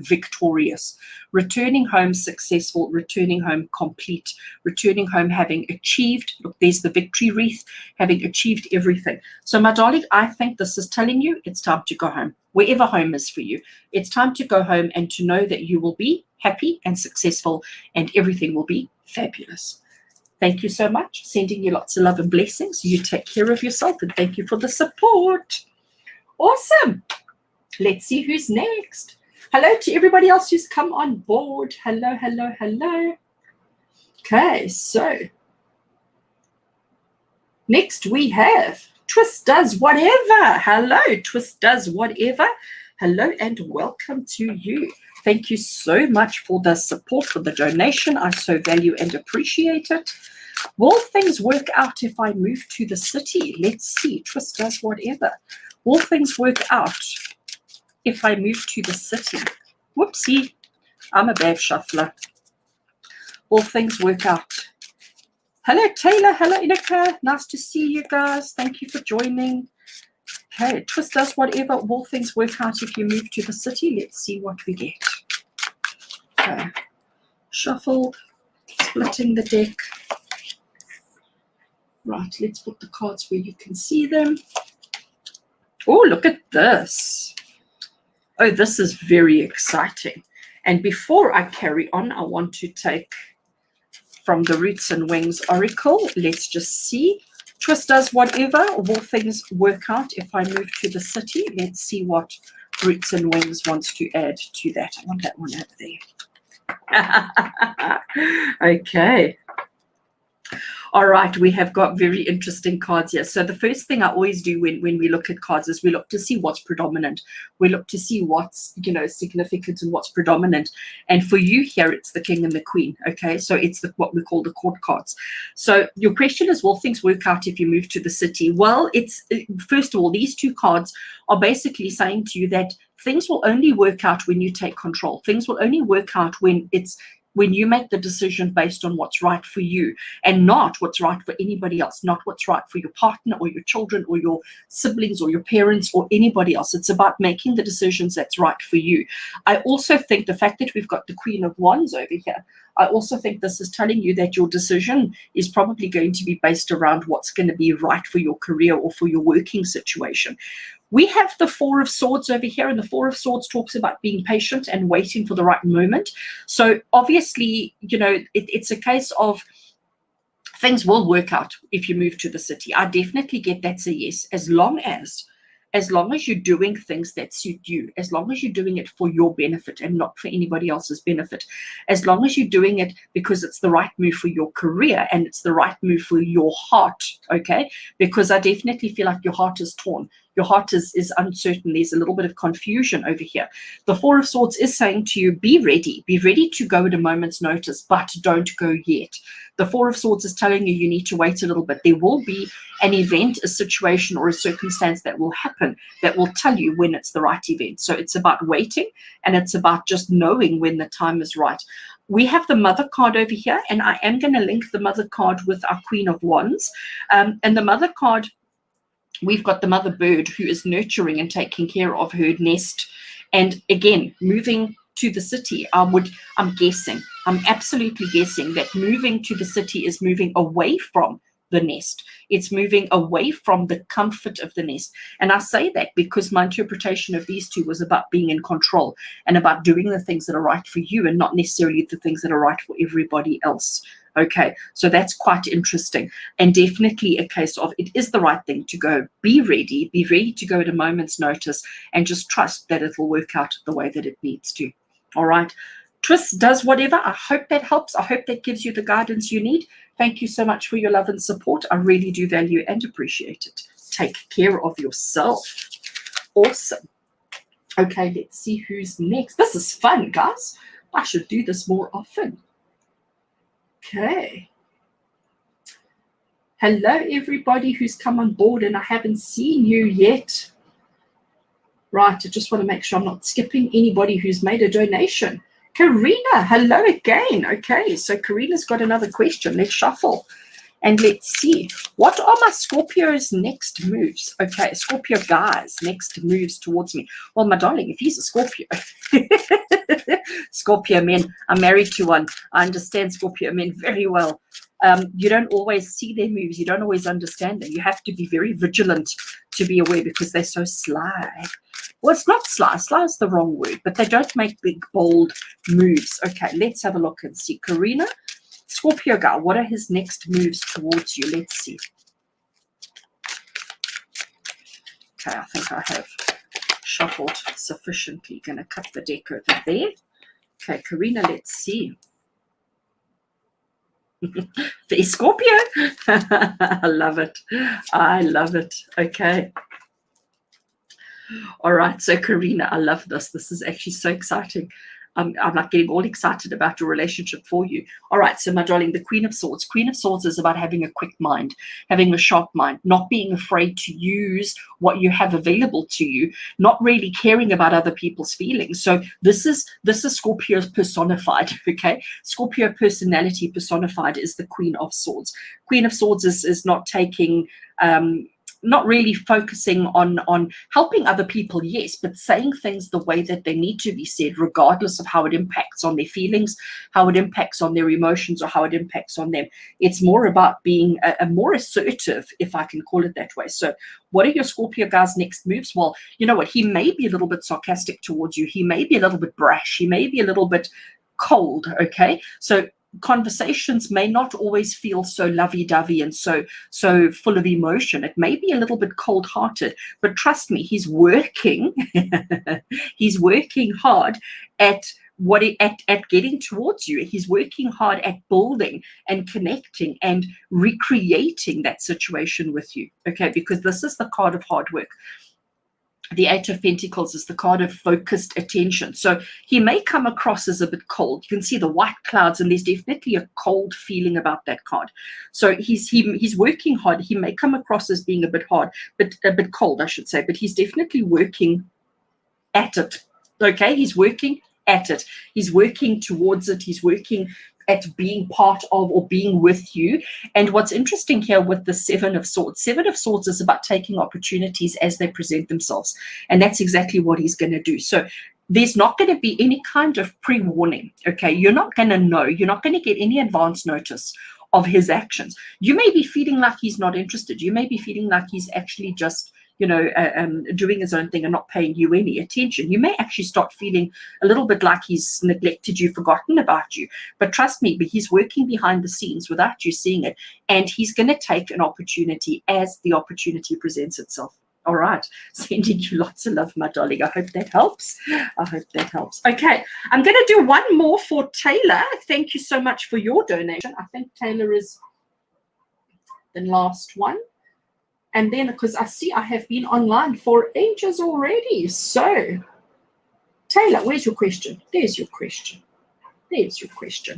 victorious, returning home successful, returning home complete, returning home having achieved. Look, there's the victory wreath, having achieved everything. So my darling, I think this is telling you it's time to go home. Wherever home is for you, it's time to go home and to know that you will be happy and successful, and everything will be fabulous. Thank you so much. Sending you lots of love and blessings. You take care of yourself, and thank you for the support. Awesome. Let's see who's next. Hello to everybody else who's come on board. Hello, hello, hello. Okay, so next we have Twist Does Whatever. Hello, Twist Does Whatever. Hello and welcome to you. Thank you so much for the support, for the donation. I so value and appreciate it. Will things work out if I move to the city? Let's see. Twist Does Whatever. Will things work out if I move to the city? Whoopsie. I'm a bad shuffler. Will things work out? Hello, Taylor. Hello, Inika. Nice to see you guys. Thank you for joining. Okay, Twist Does Whatever. Will things work out if you move to the city? Let's see what we get. Okay. Shuffle. Splitting the deck. Right, let's put the cards where you can see them. Oh, look at this. Oh, this is very exciting. And before I carry on, I want to take from the Roots and Wings Oracle. Let's just see. Twist Does Whatever. Will things work out if I move to the city? Let's see what Roots and Wings wants to add to that. I want that one over there. Okay. All right, we have got very interesting cards here. So the first thing I always do when we look at cards is we look to see what's predominant. We look to see what's, significant and what's predominant. And for you here, it's the King and the Queen, okay? So it's what we call the court cards. So your question is, will things work out if you move to the city? Well, first of all, these two cards are basically saying to you that things will only work out when you take control. Things will only work out when you make the decision based on what's right for you and not what's right for anybody else, not what's right for your partner or your children or your siblings or your parents or anybody else. It's about making the decisions that's right for you. I also think the fact that we've got the Queen of Wands over here, I also think this is telling you that your decision is probably going to be based around what's going to be right for your career or for your working situation. We have the Four of Swords over here, and the Four of Swords talks about being patient and waiting for the right moment. So obviously, it's a case of things will work out if you move to the city. I definitely get that's a yes, as long as you're doing things that suit you, as long as you're doing it for your benefit and not for anybody else's benefit, as long as you're doing it because it's the right move for your career and it's the right move for your heart, okay? Because I definitely feel like your heart is torn. Your heart is uncertain. There's a little bit of confusion over here. The Four of Swords is saying to you, be ready. Be ready to go at a moment's notice, but don't go yet. The Four of Swords is telling you need to wait a little bit. There will be an event, a situation, or a circumstance that will happen that will tell you when it's the right event. So it's about waiting, and it's about just knowing when the time is right. We have the Mother card over here, and I am going to link the Mother card with our Queen of Wands. And the Mother card, we've got the mother bird who is nurturing and taking care of her nest. And again, moving to the city, I'm absolutely guessing that moving to the city is moving away from the nest. It's moving away from the comfort of the nest. And I say that because my interpretation of these two was about being in control and about doing the things that are right for you and not necessarily the things that are right for everybody else. Okay, so that's quite interesting, and definitely a case of it is the right thing to go. Be ready to go at a moment's notice, and just trust that it will work out the way that it needs to. All right, Twist Does Whatever. I hope that helps. I hope that gives you the guidance you need. Thank you so much for your love and support. I really do value and appreciate it. Take care of yourself. Awesome. Okay, let's see who's next. This is fun, guys. I should do this more often. Okay. Hello, everybody who's come on board, and I haven't seen you yet. Right, I just want to make sure I'm not skipping anybody who's made a donation. Karina, hello again. Okay, so Karina's got another question. Let's shuffle and let's see. What are my Scorpio's next moves? Okay, Scorpio guys, next moves towards me. Well, my darling, if he's a Scorpio, Scorpio men, I'm married to one. I understand Scorpio men very well. You don't always see their moves. You don't always understand them. You have to be very vigilant to be aware because they're so sly. Well, it's not sly. Sly is the wrong word, but they don't make big, bold moves. Okay, let's have a look and see. Karina, Scorpio guy, what are his next moves towards you? Let's see. Okay, I think I have shuffled sufficiently. Going to cut the deck over there. Okay, Karina, let's see. The Scorpio. I love it. I love it. Okay. All right. So, Karina, I love this. This is actually so exciting. I'm like getting all excited about your relationship for you. All right. So, my darling, the Queen of Swords. Queen of Swords is about having a quick mind, having a sharp mind, not being afraid to use what you have available to you, not really caring about other people's feelings. So this is Scorpio personified. Okay. Scorpio personality personified is the Queen of Swords. Queen of Swords is not taking not really focusing on helping other people, yes, but saying things the way that they need to be said, regardless of how it impacts on their feelings, how it impacts on their emotions, or how it impacts on them. It's more about being a more assertive, if I can call it that way. So what are your Scorpio guys' next moves? Well, you know what? He may be a little bit sarcastic towards you. He may be a little bit brash. He may be a little bit cold, okay? So conversations may not always feel so lovey-dovey and so full of emotion. It may be a little bit cold-hearted, but trust me, he's working he's working hard at getting towards you. He's working hard at building and connecting and recreating that situation with you, okay? Because this is the card of hard work. The Eight of Pentacles is the card of focused attention. So he may come across as a bit cold. You can see the white clouds, and there's definitely a cold feeling about that card. So he's working hard. He may come across as being a bit hard, but a bit cold, I should say. But he's definitely working at it. Okay, he's working at it. He's working towards it. He's working at being part of or being with you. And what's interesting here with the Seven of Swords is about taking opportunities as they present themselves. And that's exactly what he's going to do. So there's not going to be any kind of pre-warning, okay? You're not going to know. You're not going to get any advance notice of his actions. You may be feeling like he's not interested. You may be feeling like he's actually just doing his own thing and not paying you any attention. You may actually start feeling a little bit like he's neglected you, forgotten about you. But trust me, he's working behind the scenes without you seeing it. And he's going to take an opportunity as the opportunity presents itself. All right. Sending you lots of love, my darling. I hope that helps. Okay. I'm going to do one more for Taylor. Thank you so much for your donation. I think Taylor is the last one. And then, because I see I have been online for ages already. So, Taylor, where's your question? There's your question.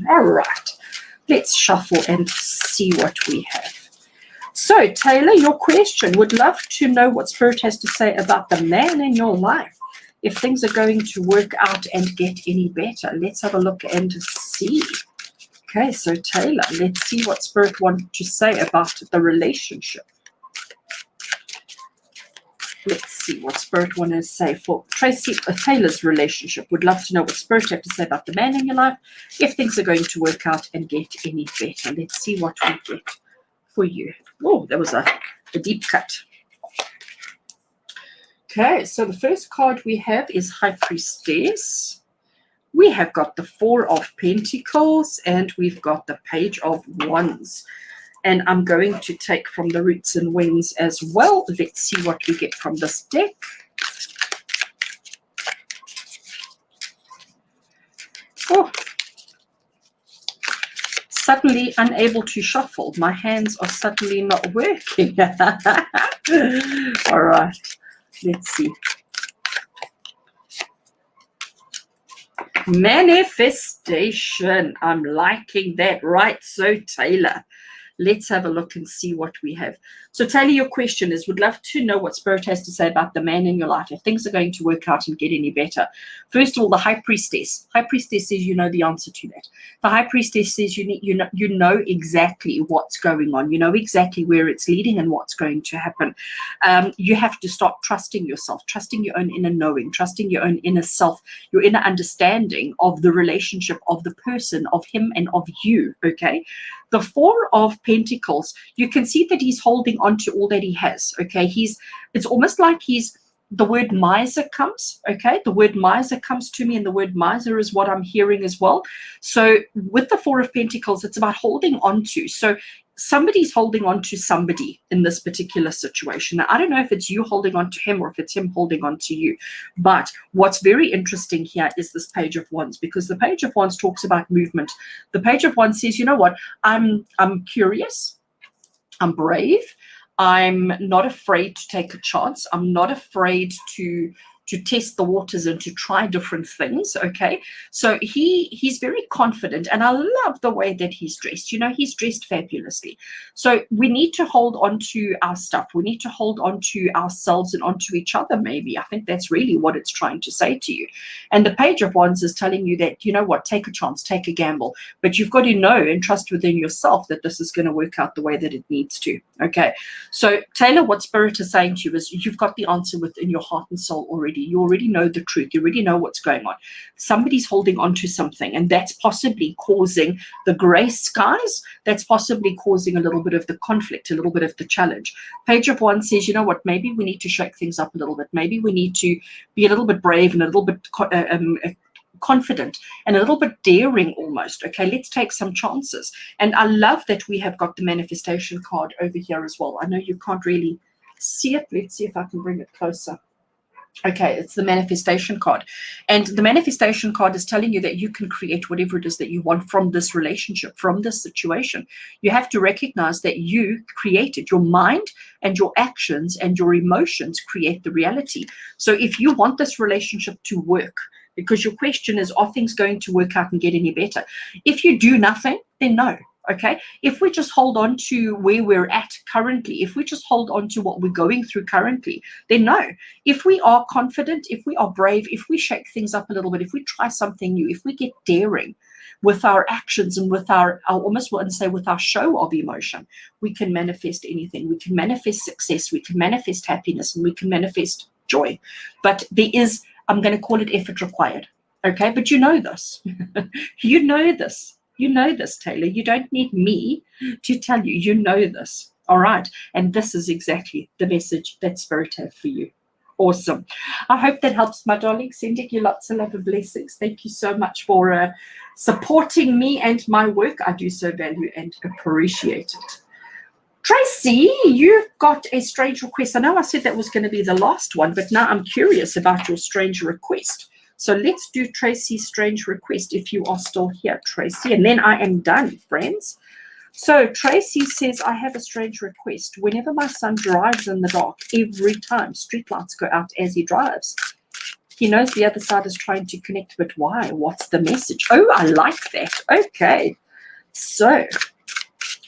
All right. Let's shuffle and see what we have. So, Taylor, your question. Would love to know what Spirit has to say about the man in your life. If things are going to work out and get any better. Let's have a look and see. Okay, so Taylor, let's see what Spirit wants to say about the relationship. Let's see what Spirit wants to say for Taylor's relationship. Would love to know what Spirit have to say about the man in your life. If things are going to work out and get any better. Let's see what we get for you. Oh, that was a deep cut. Okay, so the first card we have is High Priestess. We have got the Four of Pentacles and we've got the Page of Wands. And I'm going to take from the Roots and Wings as well. Let's see what we get from this deck. Oh. Suddenly unable to shuffle. My hands are suddenly not working. All right. Let's see. Manifestation. I'm liking that. Right. So, Taylor. Let's have a look and see what we have. So, Taylor, your question is, would love to know what Spirit has to say about the man in your life, if things are going to work out and get any better. First of all, the High Priestess. High Priestess says you know the answer to that. The High Priestess says you know exactly what's going on. You know exactly where it's leading and what's going to happen. You have to start trusting yourself, trusting your own inner knowing, trusting your own inner self, your inner understanding of the relationship, of the person, of him and of you, okay? The Four of Pentacles, you can see that he's holding on to all that he has, okay? It's almost like he's the word miser comes, okay? The word miser comes to me, and the word miser is what I'm hearing as well. So with the Four of Pentacles, it's about holding on to. So somebody's holding on to somebody in this particular situation. Now, I don't know if it's you holding on to him or if it's him holding on to you. But what's very interesting here is this Page of Wands, because the Page of Wands talks about movement. The Page of Wands says, you know what, I'm curious, I'm brave, I'm not afraid to take a chance, I'm not afraid to test the waters and to try different things, okay? So he's very confident, and I love the way that he's dressed. You know, he's dressed fabulously. So we need to hold on to our stuff. We need to hold on to ourselves and onto each other, maybe. I think that's really what it's trying to say to you. And the Page of Wands is telling you that, you know what, take a chance, take a gamble. But you've got to know and trust within yourself that this is going to work out the way that it needs to, okay? So Taylor, what Spirit is saying to you is you've got the answer within your heart and soul already. You already know the truth. You already know what's going on. Somebody's holding on to something, and that's possibly causing the gray skies. That's possibly causing a little bit of the conflict, a little bit of the challenge. Page of Wands says, you know what, maybe we need to shake things up a little bit. Maybe we need to be a little bit brave and a little bit confident and a little bit daring almost. Okay, let's take some chances. And I love that we have got the manifestation card over here as well. I know you can't really see it. Let's see if I can bring it closer. Okay, it's the manifestation card. And the manifestation card is telling you that you can create whatever it is that you want from this relationship, from this situation. You have to recognize that you created. Your mind and your actions and your emotions create the reality. So if you want this relationship to work, because your question is, are things going to work out and get any better? If you do nothing, then no. Okay, if we just hold on to where we're at currently, if we just hold on to what we're going through currently, then no. If we are confident, if we are brave, if we shake things up a little bit, if we try something new, if we get daring with our actions and with our I almost want to say with our show of emotion, we can manifest anything. We can manifest success, we can manifest happiness, and we can manifest joy. But there is, I'm going to call it effort required. Okay, but you know this. You know this. You know this, Taylor. You don't need me to tell you. You know this. All right. And this is exactly the message that Spirit has for you. Awesome. I hope that helps, my darling. Sending you lots of love and blessings. Thank you so much for supporting me and my work. I do so value and appreciate it. Tracy, you've got a strange request. I know I said that was going to be the last one, but now I'm curious about your strange request. So let's do Tracy's strange request if you are still here, Tracy. And then I am done, friends. So Tracy says, I have a strange request. Whenever my son drives in the dark, every time streetlights go out as he drives, he knows the other side is trying to connect, but why? What's the message? Oh, I like that. Okay. So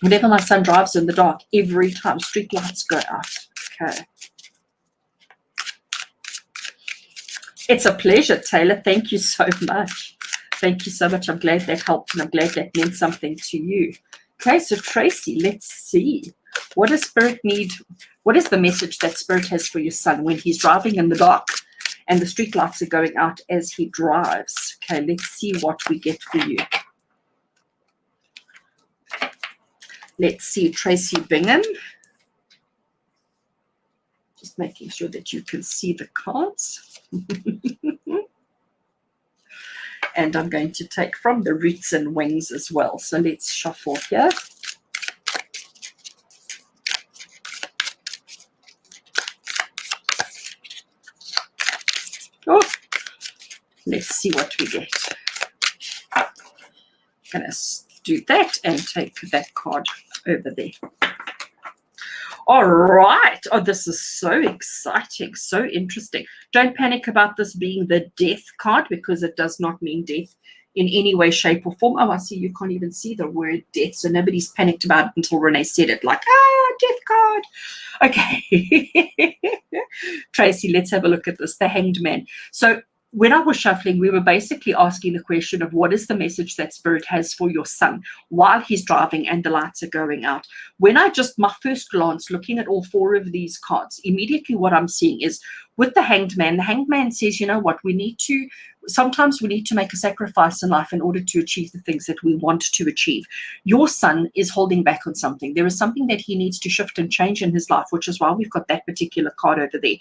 whenever my son drives in the dark, every time streetlights go out. Okay. It's a pleasure, Taylor. Thank you so much. Thank you so much. I'm glad that helped, and I'm glad that meant something to you. Okay, so Tracy, let's see. What does Spirit need? What is the message that Spirit has for your son when he's driving in the dark and the street lights are going out as he drives? Okay, let's see what we get for you. Let's see, Tracy Bingham. Just making sure that you can see the cards. And I'm going to take from the roots and wings as well. So let's shuffle here. Oh, let's see what we get. I'm going to do that and take that card over there. All right. Oh, this is so exciting, so interesting. Don't panic about this being the death card, because it does not mean death in any way, shape, or form. Oh, I see you can't even see the word death, so nobody's panicked about it until Rene said it, like, death card. Okay. Tracy, let's have a look at this, the Hanged Man. So when I was shuffling, we were basically asking the question of what is the message that Spirit has for your son while he's driving and the lights are going out. When I just, my first glance, looking at all four of these cards, immediately what I'm seeing is with the Hanged Man. The Hanged Man says, you know what, sometimes we need to make a sacrifice in life in order to achieve the things that we want to achieve. Your son is holding back on something. There is something that he needs to shift and change in his life, which is why we've got that particular card over there.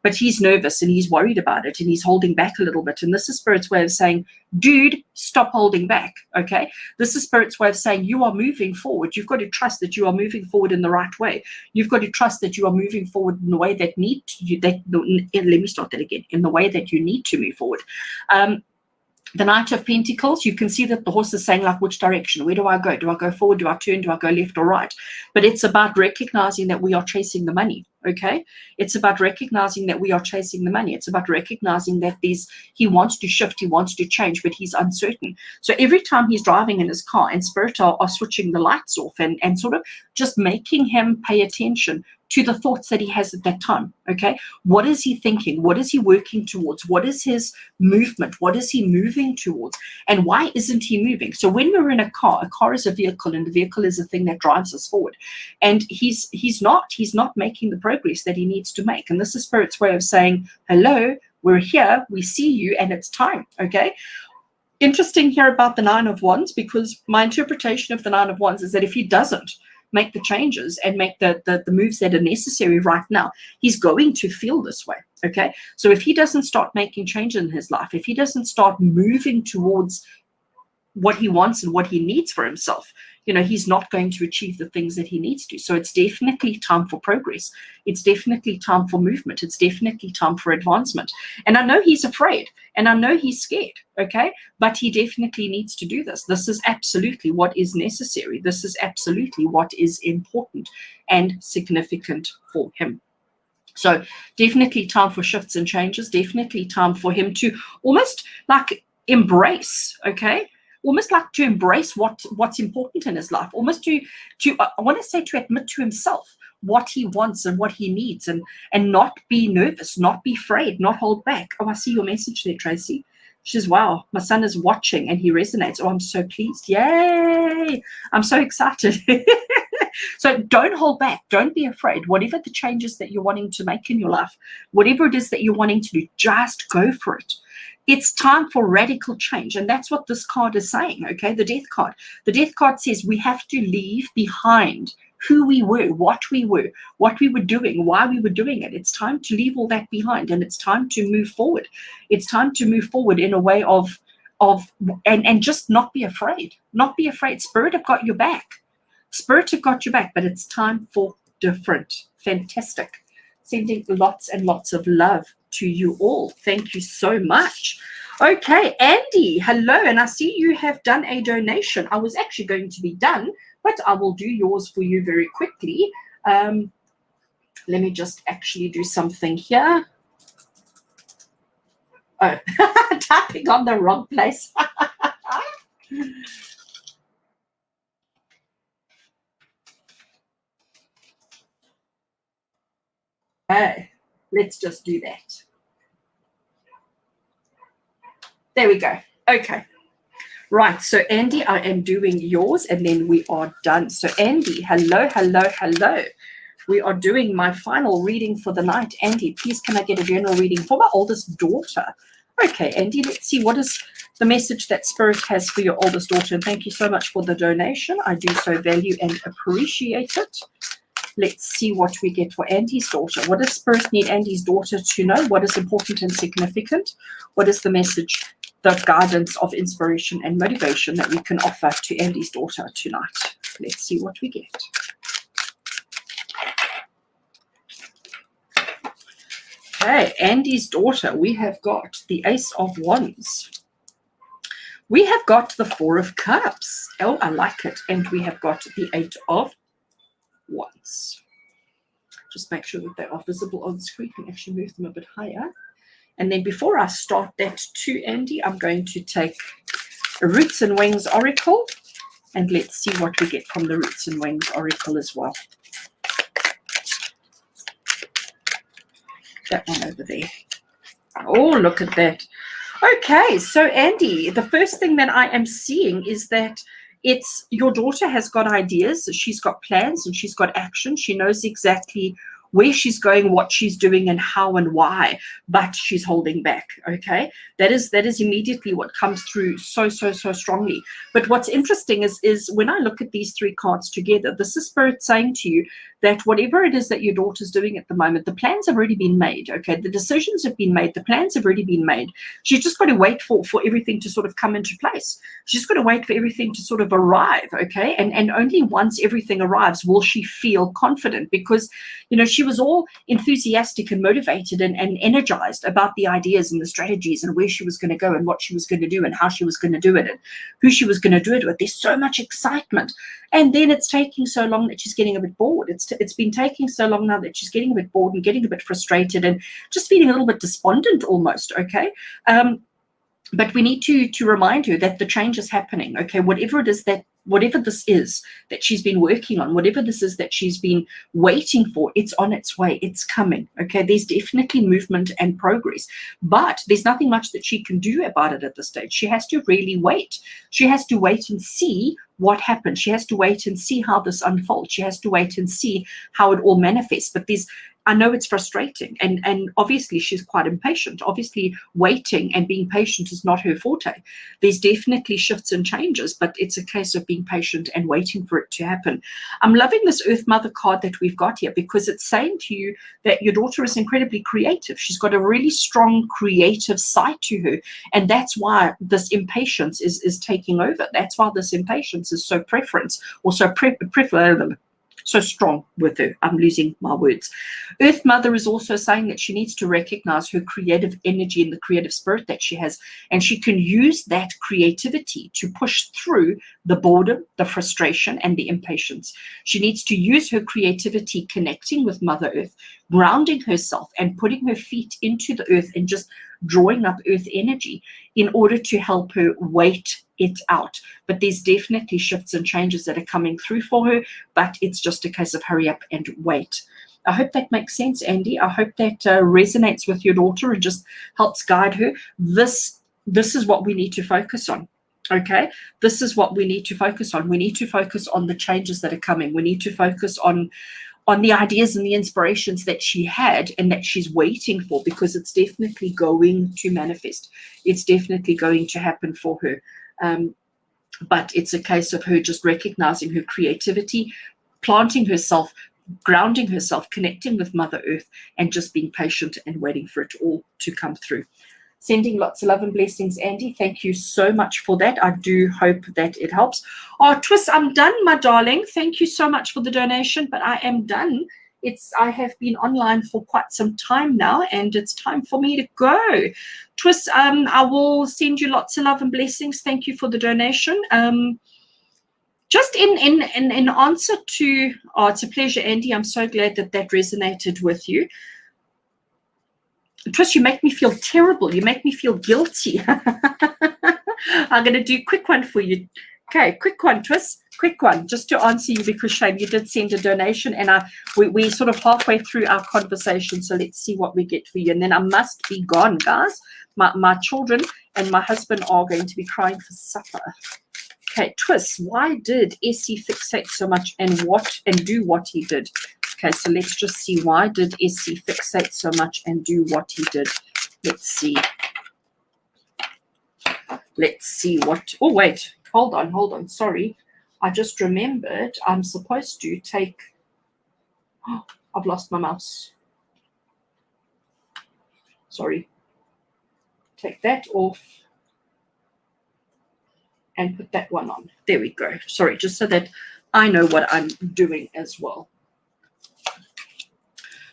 But he's nervous and he's worried about it and he's holding back a little bit. And this is Spirit's way of saying, dude, stop holding back, okay? This is Spirit's way of saying you are moving forward. You've got to trust that you are moving forward in the right way. You've got to trust that you are moving forward in the way that let me start that again, in the way that you need to move forward. The Knight of Pentacles, you can see that the horse is saying, like, which direction? Where do I go? Do I go forward? Do I turn? Do I go left or right? But it's about recognizing that we are chasing the money, okay? It's about recognizing that we are chasing the money. It's about recognizing that he wants to shift, he wants to change, but he's uncertain. So every time he's driving in his car and Spirit are switching the lights off and sort of just making him pay attention to the thoughts that he has at that time, okay? What is he thinking? What is he working towards? What is his movement? What is he moving towards? And why isn't he moving? So when we're in a car is a vehicle, and the vehicle is a thing that drives us forward. And he's not making the progress that he needs to make. And this is Spirit's way of saying, hello, we're here, we see you, and it's time, okay? Interesting here about the Nine of Wands, because my interpretation of the Nine of Wands is that if he doesn't make the changes and make the moves that are necessary right now, he's going to feel this way, okay? So if he doesn't start making changes in his life, if he doesn't start moving towards what he wants and what he needs for himself, he's not going to achieve the things that he needs to. So it's definitely time for progress. It's definitely time for movement. It's definitely time for advancement. And I know he's afraid and I know he's scared, okay? But he definitely needs to do this. This is absolutely what is necessary. This is absolutely what is important and significant for him. So definitely time for shifts and changes. Definitely time for him to almost like embrace, okay? Almost like to embrace what's important in his life, almost to I want to say to admit to himself what he wants and what he needs, and not be nervous, not be afraid, not hold back. Oh, I see your message there, Tracy. She says, wow, my son is watching and he resonates. Oh, I'm so pleased. Yay. I'm so excited. So don't hold back. Don't be afraid. Whatever the changes that you're wanting to make in your life, whatever it is that you're wanting to do, just go for it. It's time for radical change. And that's what this card is saying, okay? The Death card. The Death card says we have to leave behind who we were, what we were doing, why we were doing it. It's time to leave all that behind, and it's time to move forward. It's time to move forward in a way of just not be afraid. Not be afraid. Spirit have got your back. Spirit have got your back, but it's time for different. Fantastic. Sending lots and lots of love to you all. Thank you so much. Okay, Andy, hello. And I see you have done a donation. I was actually going to be done, but I will do yours for you very quickly. Let me just actually do something here. Oh, typing on the wrong place. Okay, let's just do that. There we go. Okay. Right, so Andy, I am doing yours and then we are done. So Andy, hello, hello, hello. We are doing my final reading for the night. Andy, please can I get a general reading for my oldest daughter? Okay, Andy, let's see what is the message that Spirit has for your oldest daughter. And thank you so much for the donation. I do so value and appreciate it. Let's see what we get for Andy's daughter. What does Spirit need Andy's daughter to know? What is important and significant? What is the message, the guidance of inspiration and motivation that we can offer to Andy's daughter tonight? Let's see what we get. Okay, Andy's daughter, we have got the Ace of Wands. We have got the Four of Cups. Oh, I like it. And we have got the Eight of Wands. Just make sure that they are visible on the screen. You can actually move them a bit higher. And then before I start that too, Andy, I'm going to take a Roots and Wings Oracle, and let's see what we get from the Roots and Wings Oracle as well. That one over there. Oh, look at that. Okay, so Andy, the first thing that I am seeing is that it's your daughter has got ideas, she's got plans, and she's got action. She knows exactly where she's going, what she's doing, and how and why, but she's holding back. Okay, that is immediately what comes through so strongly. But what's interesting is when I look at these three cards together, this is Spirit saying to you that whatever it is that your daughter's doing at the moment, the plans have already been made. Okay, the decisions have been made, the plans have already been made. She's just got to wait for everything to sort of come into place. She's got to wait for everything to sort of arrive. Okay, and only once everything arrives will she feel confident, because she was all enthusiastic and motivated and energized about the ideas and the strategies and where she was going to go and what she was going to do and how she was going to do it and who she was going to do it with. There's so much excitement, and then it's taking so long that she's getting a bit bored. It's been taking so long now that she's getting a bit bored and getting a bit frustrated and just feeling a little bit despondent almost. Okay, but we need to remind her that the change is happening. Okay, whatever this is that she's been working on, whatever this is that she's been waiting for, it's on its way, it's coming. Okay, there's definitely movement and progress, but there's nothing much that she can do about it at this stage. She has to really wait. She has to wait and see what happens. She has to wait and see how this unfolds. She has to wait and see how it all manifests. But I know it's frustrating, and obviously she's quite impatient. Obviously waiting and being patient is not her forte. There's definitely shifts and changes, but it's a case of being patient and waiting for it to happen. I'm loving this Earth Mother card that we've got here, because it's saying to you that your daughter is incredibly creative. She's got a really strong creative side to her, and that's why this impatience is taking over. That's why this impatience is so so strong with her. I'm losing my words. Earth Mother is also saying that she needs to recognize her creative energy and the creative spirit that she has, and she can use that creativity to push through the boredom, the frustration, and the impatience. She needs to use her creativity connecting with Mother Earth, grounding herself and putting her feet into the earth and just drawing up earth energy in order to help her wait it out. But there's definitely shifts and changes that are coming through for her, but it's just a case of hurry up and wait. I hope that makes sense, Andy. I hope that resonates with your daughter and just helps guide her. This is what we need to focus on. Okay, this is what we need to focus on. We need to focus on the changes that are coming. We need to focus on the ideas and the inspirations that she had and that she's waiting for, because it's definitely going to manifest. It's definitely going to happen for her. But it's a case of her just recognizing her creativity, planting herself, grounding herself, connecting with Mother Earth, and just being patient and waiting for it all to come through. Sending lots of love and blessings, Andy. Thank you so much for that. I do hope that it helps. Oh, Twist, I'm done, my darling. Thank you so much for the donation, but I am done. I have been online for quite some time now, and it's time for me to go. Twist, I will send you lots of love and blessings. Thank you for the donation. Just in answer to, it's a pleasure, Andy. I'm so glad that resonated with you. Twist, you make me feel terrible. You make me feel guilty. I'm going to do a quick one for you. Okay, quick one, Twist. Quick one, just to answer you, because Shane, you did send a donation, and we're sort of halfway through our conversation, so let's see what we get for you. And then I must be gone, guys. My children and my husband are going to be crying for supper. Okay, Twist, why did Essie fixate so much and do what he did? Okay, so let's just see, why did Essie fixate so much and do what he did? Let's see. Let's see what, oh wait, hold on, sorry. I just remembered I'm supposed to take, oh, I've lost my mouse. Sorry. Take that off and put that one on. There we go. Sorry, just so that I know what I'm doing as well.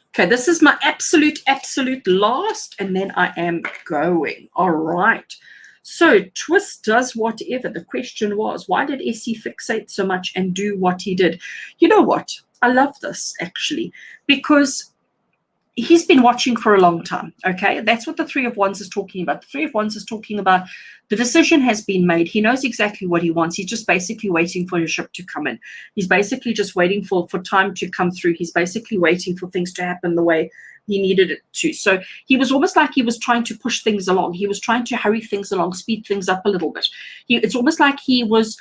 Okay, this is my absolute last, and then I am going. All right. So Twist does whatever. The question was, why did Essie fixate so much and do what he did? You know what? I love this, actually, because he's been watching for a long time, okay? That's what the Three of Wands is talking about. The Three of Wands is talking about the decision has been made. He knows exactly what he wants. He's just basically waiting for his ship to come in. He's basically just waiting for time to come through. He's basically waiting for things to happen the way he needed it to. So he was almost like he was trying to push things along. He was trying to hurry things along, speed things up a little bit. It's almost like he was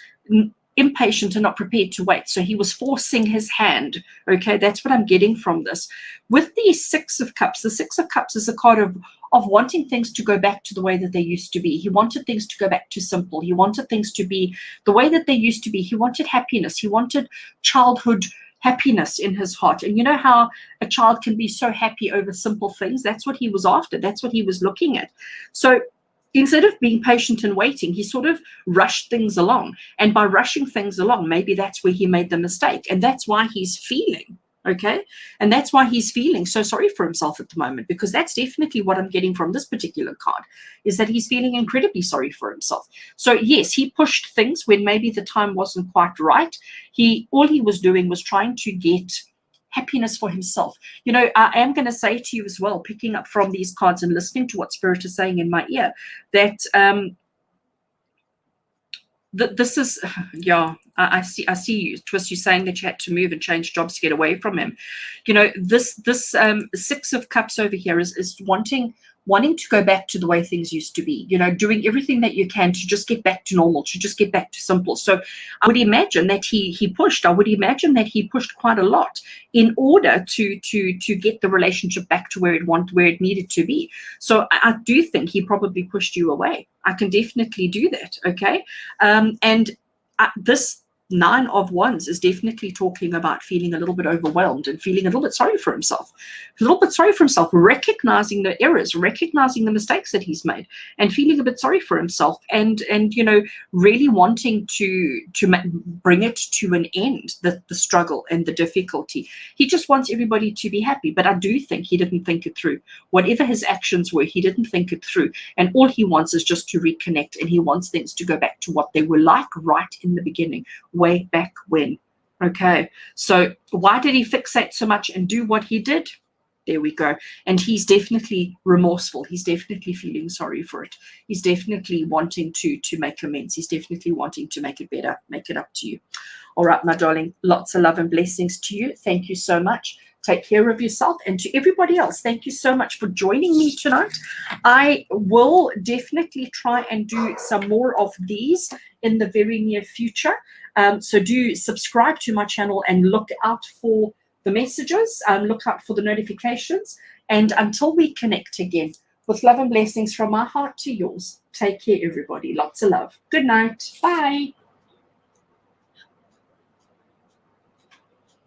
impatient and not prepared to wait. So he was forcing his hand. Okay, that's what I'm getting from this. With the Six of Cups, the Six of Cups is a card of wanting things to go back to the way that they used to be. He wanted things to go back to simple. He wanted things to be the way that they used to be. He wanted happiness. He wanted childhood happiness in his heart. And you know how a child can be so happy over simple things? That's what he was after. That's what he was looking at. So instead of being patient and waiting, he sort of rushed things along. And by rushing things along, maybe that's where he made the mistake. And that's why he's feeling, okay? And that's why he's feeling so sorry for himself at the moment, because that's definitely what I'm getting from this particular card, is that he's feeling incredibly sorry for himself. So yes, he pushed things when maybe the time wasn't quite right. All he was doing was trying to get happiness for himself. You know, I am going to say to you as well, picking up from these cards and listening to what Spirit is saying in my ear, that this is, yeah, I see you, Twist. You're saying that you had to move and change jobs to get away from him. You know, this Six of Cups over here is wanting to go back to the way things used to be, you know, doing everything that you can to just get back to normal, to just get back to simple. So I would imagine that he pushed quite a lot in order to get the relationship back to where it needed to be. So I do think he probably pushed you away. I can definitely do that, okay? This Nine of Wands is definitely talking about feeling a little bit overwhelmed and feeling a little bit sorry for himself, recognizing the errors, recognizing the mistakes that he's made, and feeling a bit sorry for himself, and you know, really wanting to bring it to an end, the struggle and the difficulty. He just wants everybody to be happy, but I do think he didn't think it through. Whatever his actions were, he didn't think it through, and all he wants is just to reconnect, and he wants things to go back to what they were like right in the beginning, way back when. Okay, so why did he fixate so much and do what he did? There we go. And he's definitely remorseful. He's definitely feeling sorry for it. He's definitely wanting to make amends. He's definitely wanting to make it better, make it up to you. All right, my darling, lots of love and blessings to you. Thank you so much. Take care of yourself, and to everybody else, thank you so much for joining me tonight. I will definitely try and do some more of these in the very near future. So do subscribe to my channel and look out for the messages, look out for the notifications. And until we connect again, with love and blessings from my heart to yours, take care, everybody. Lots of love. Good night. Bye.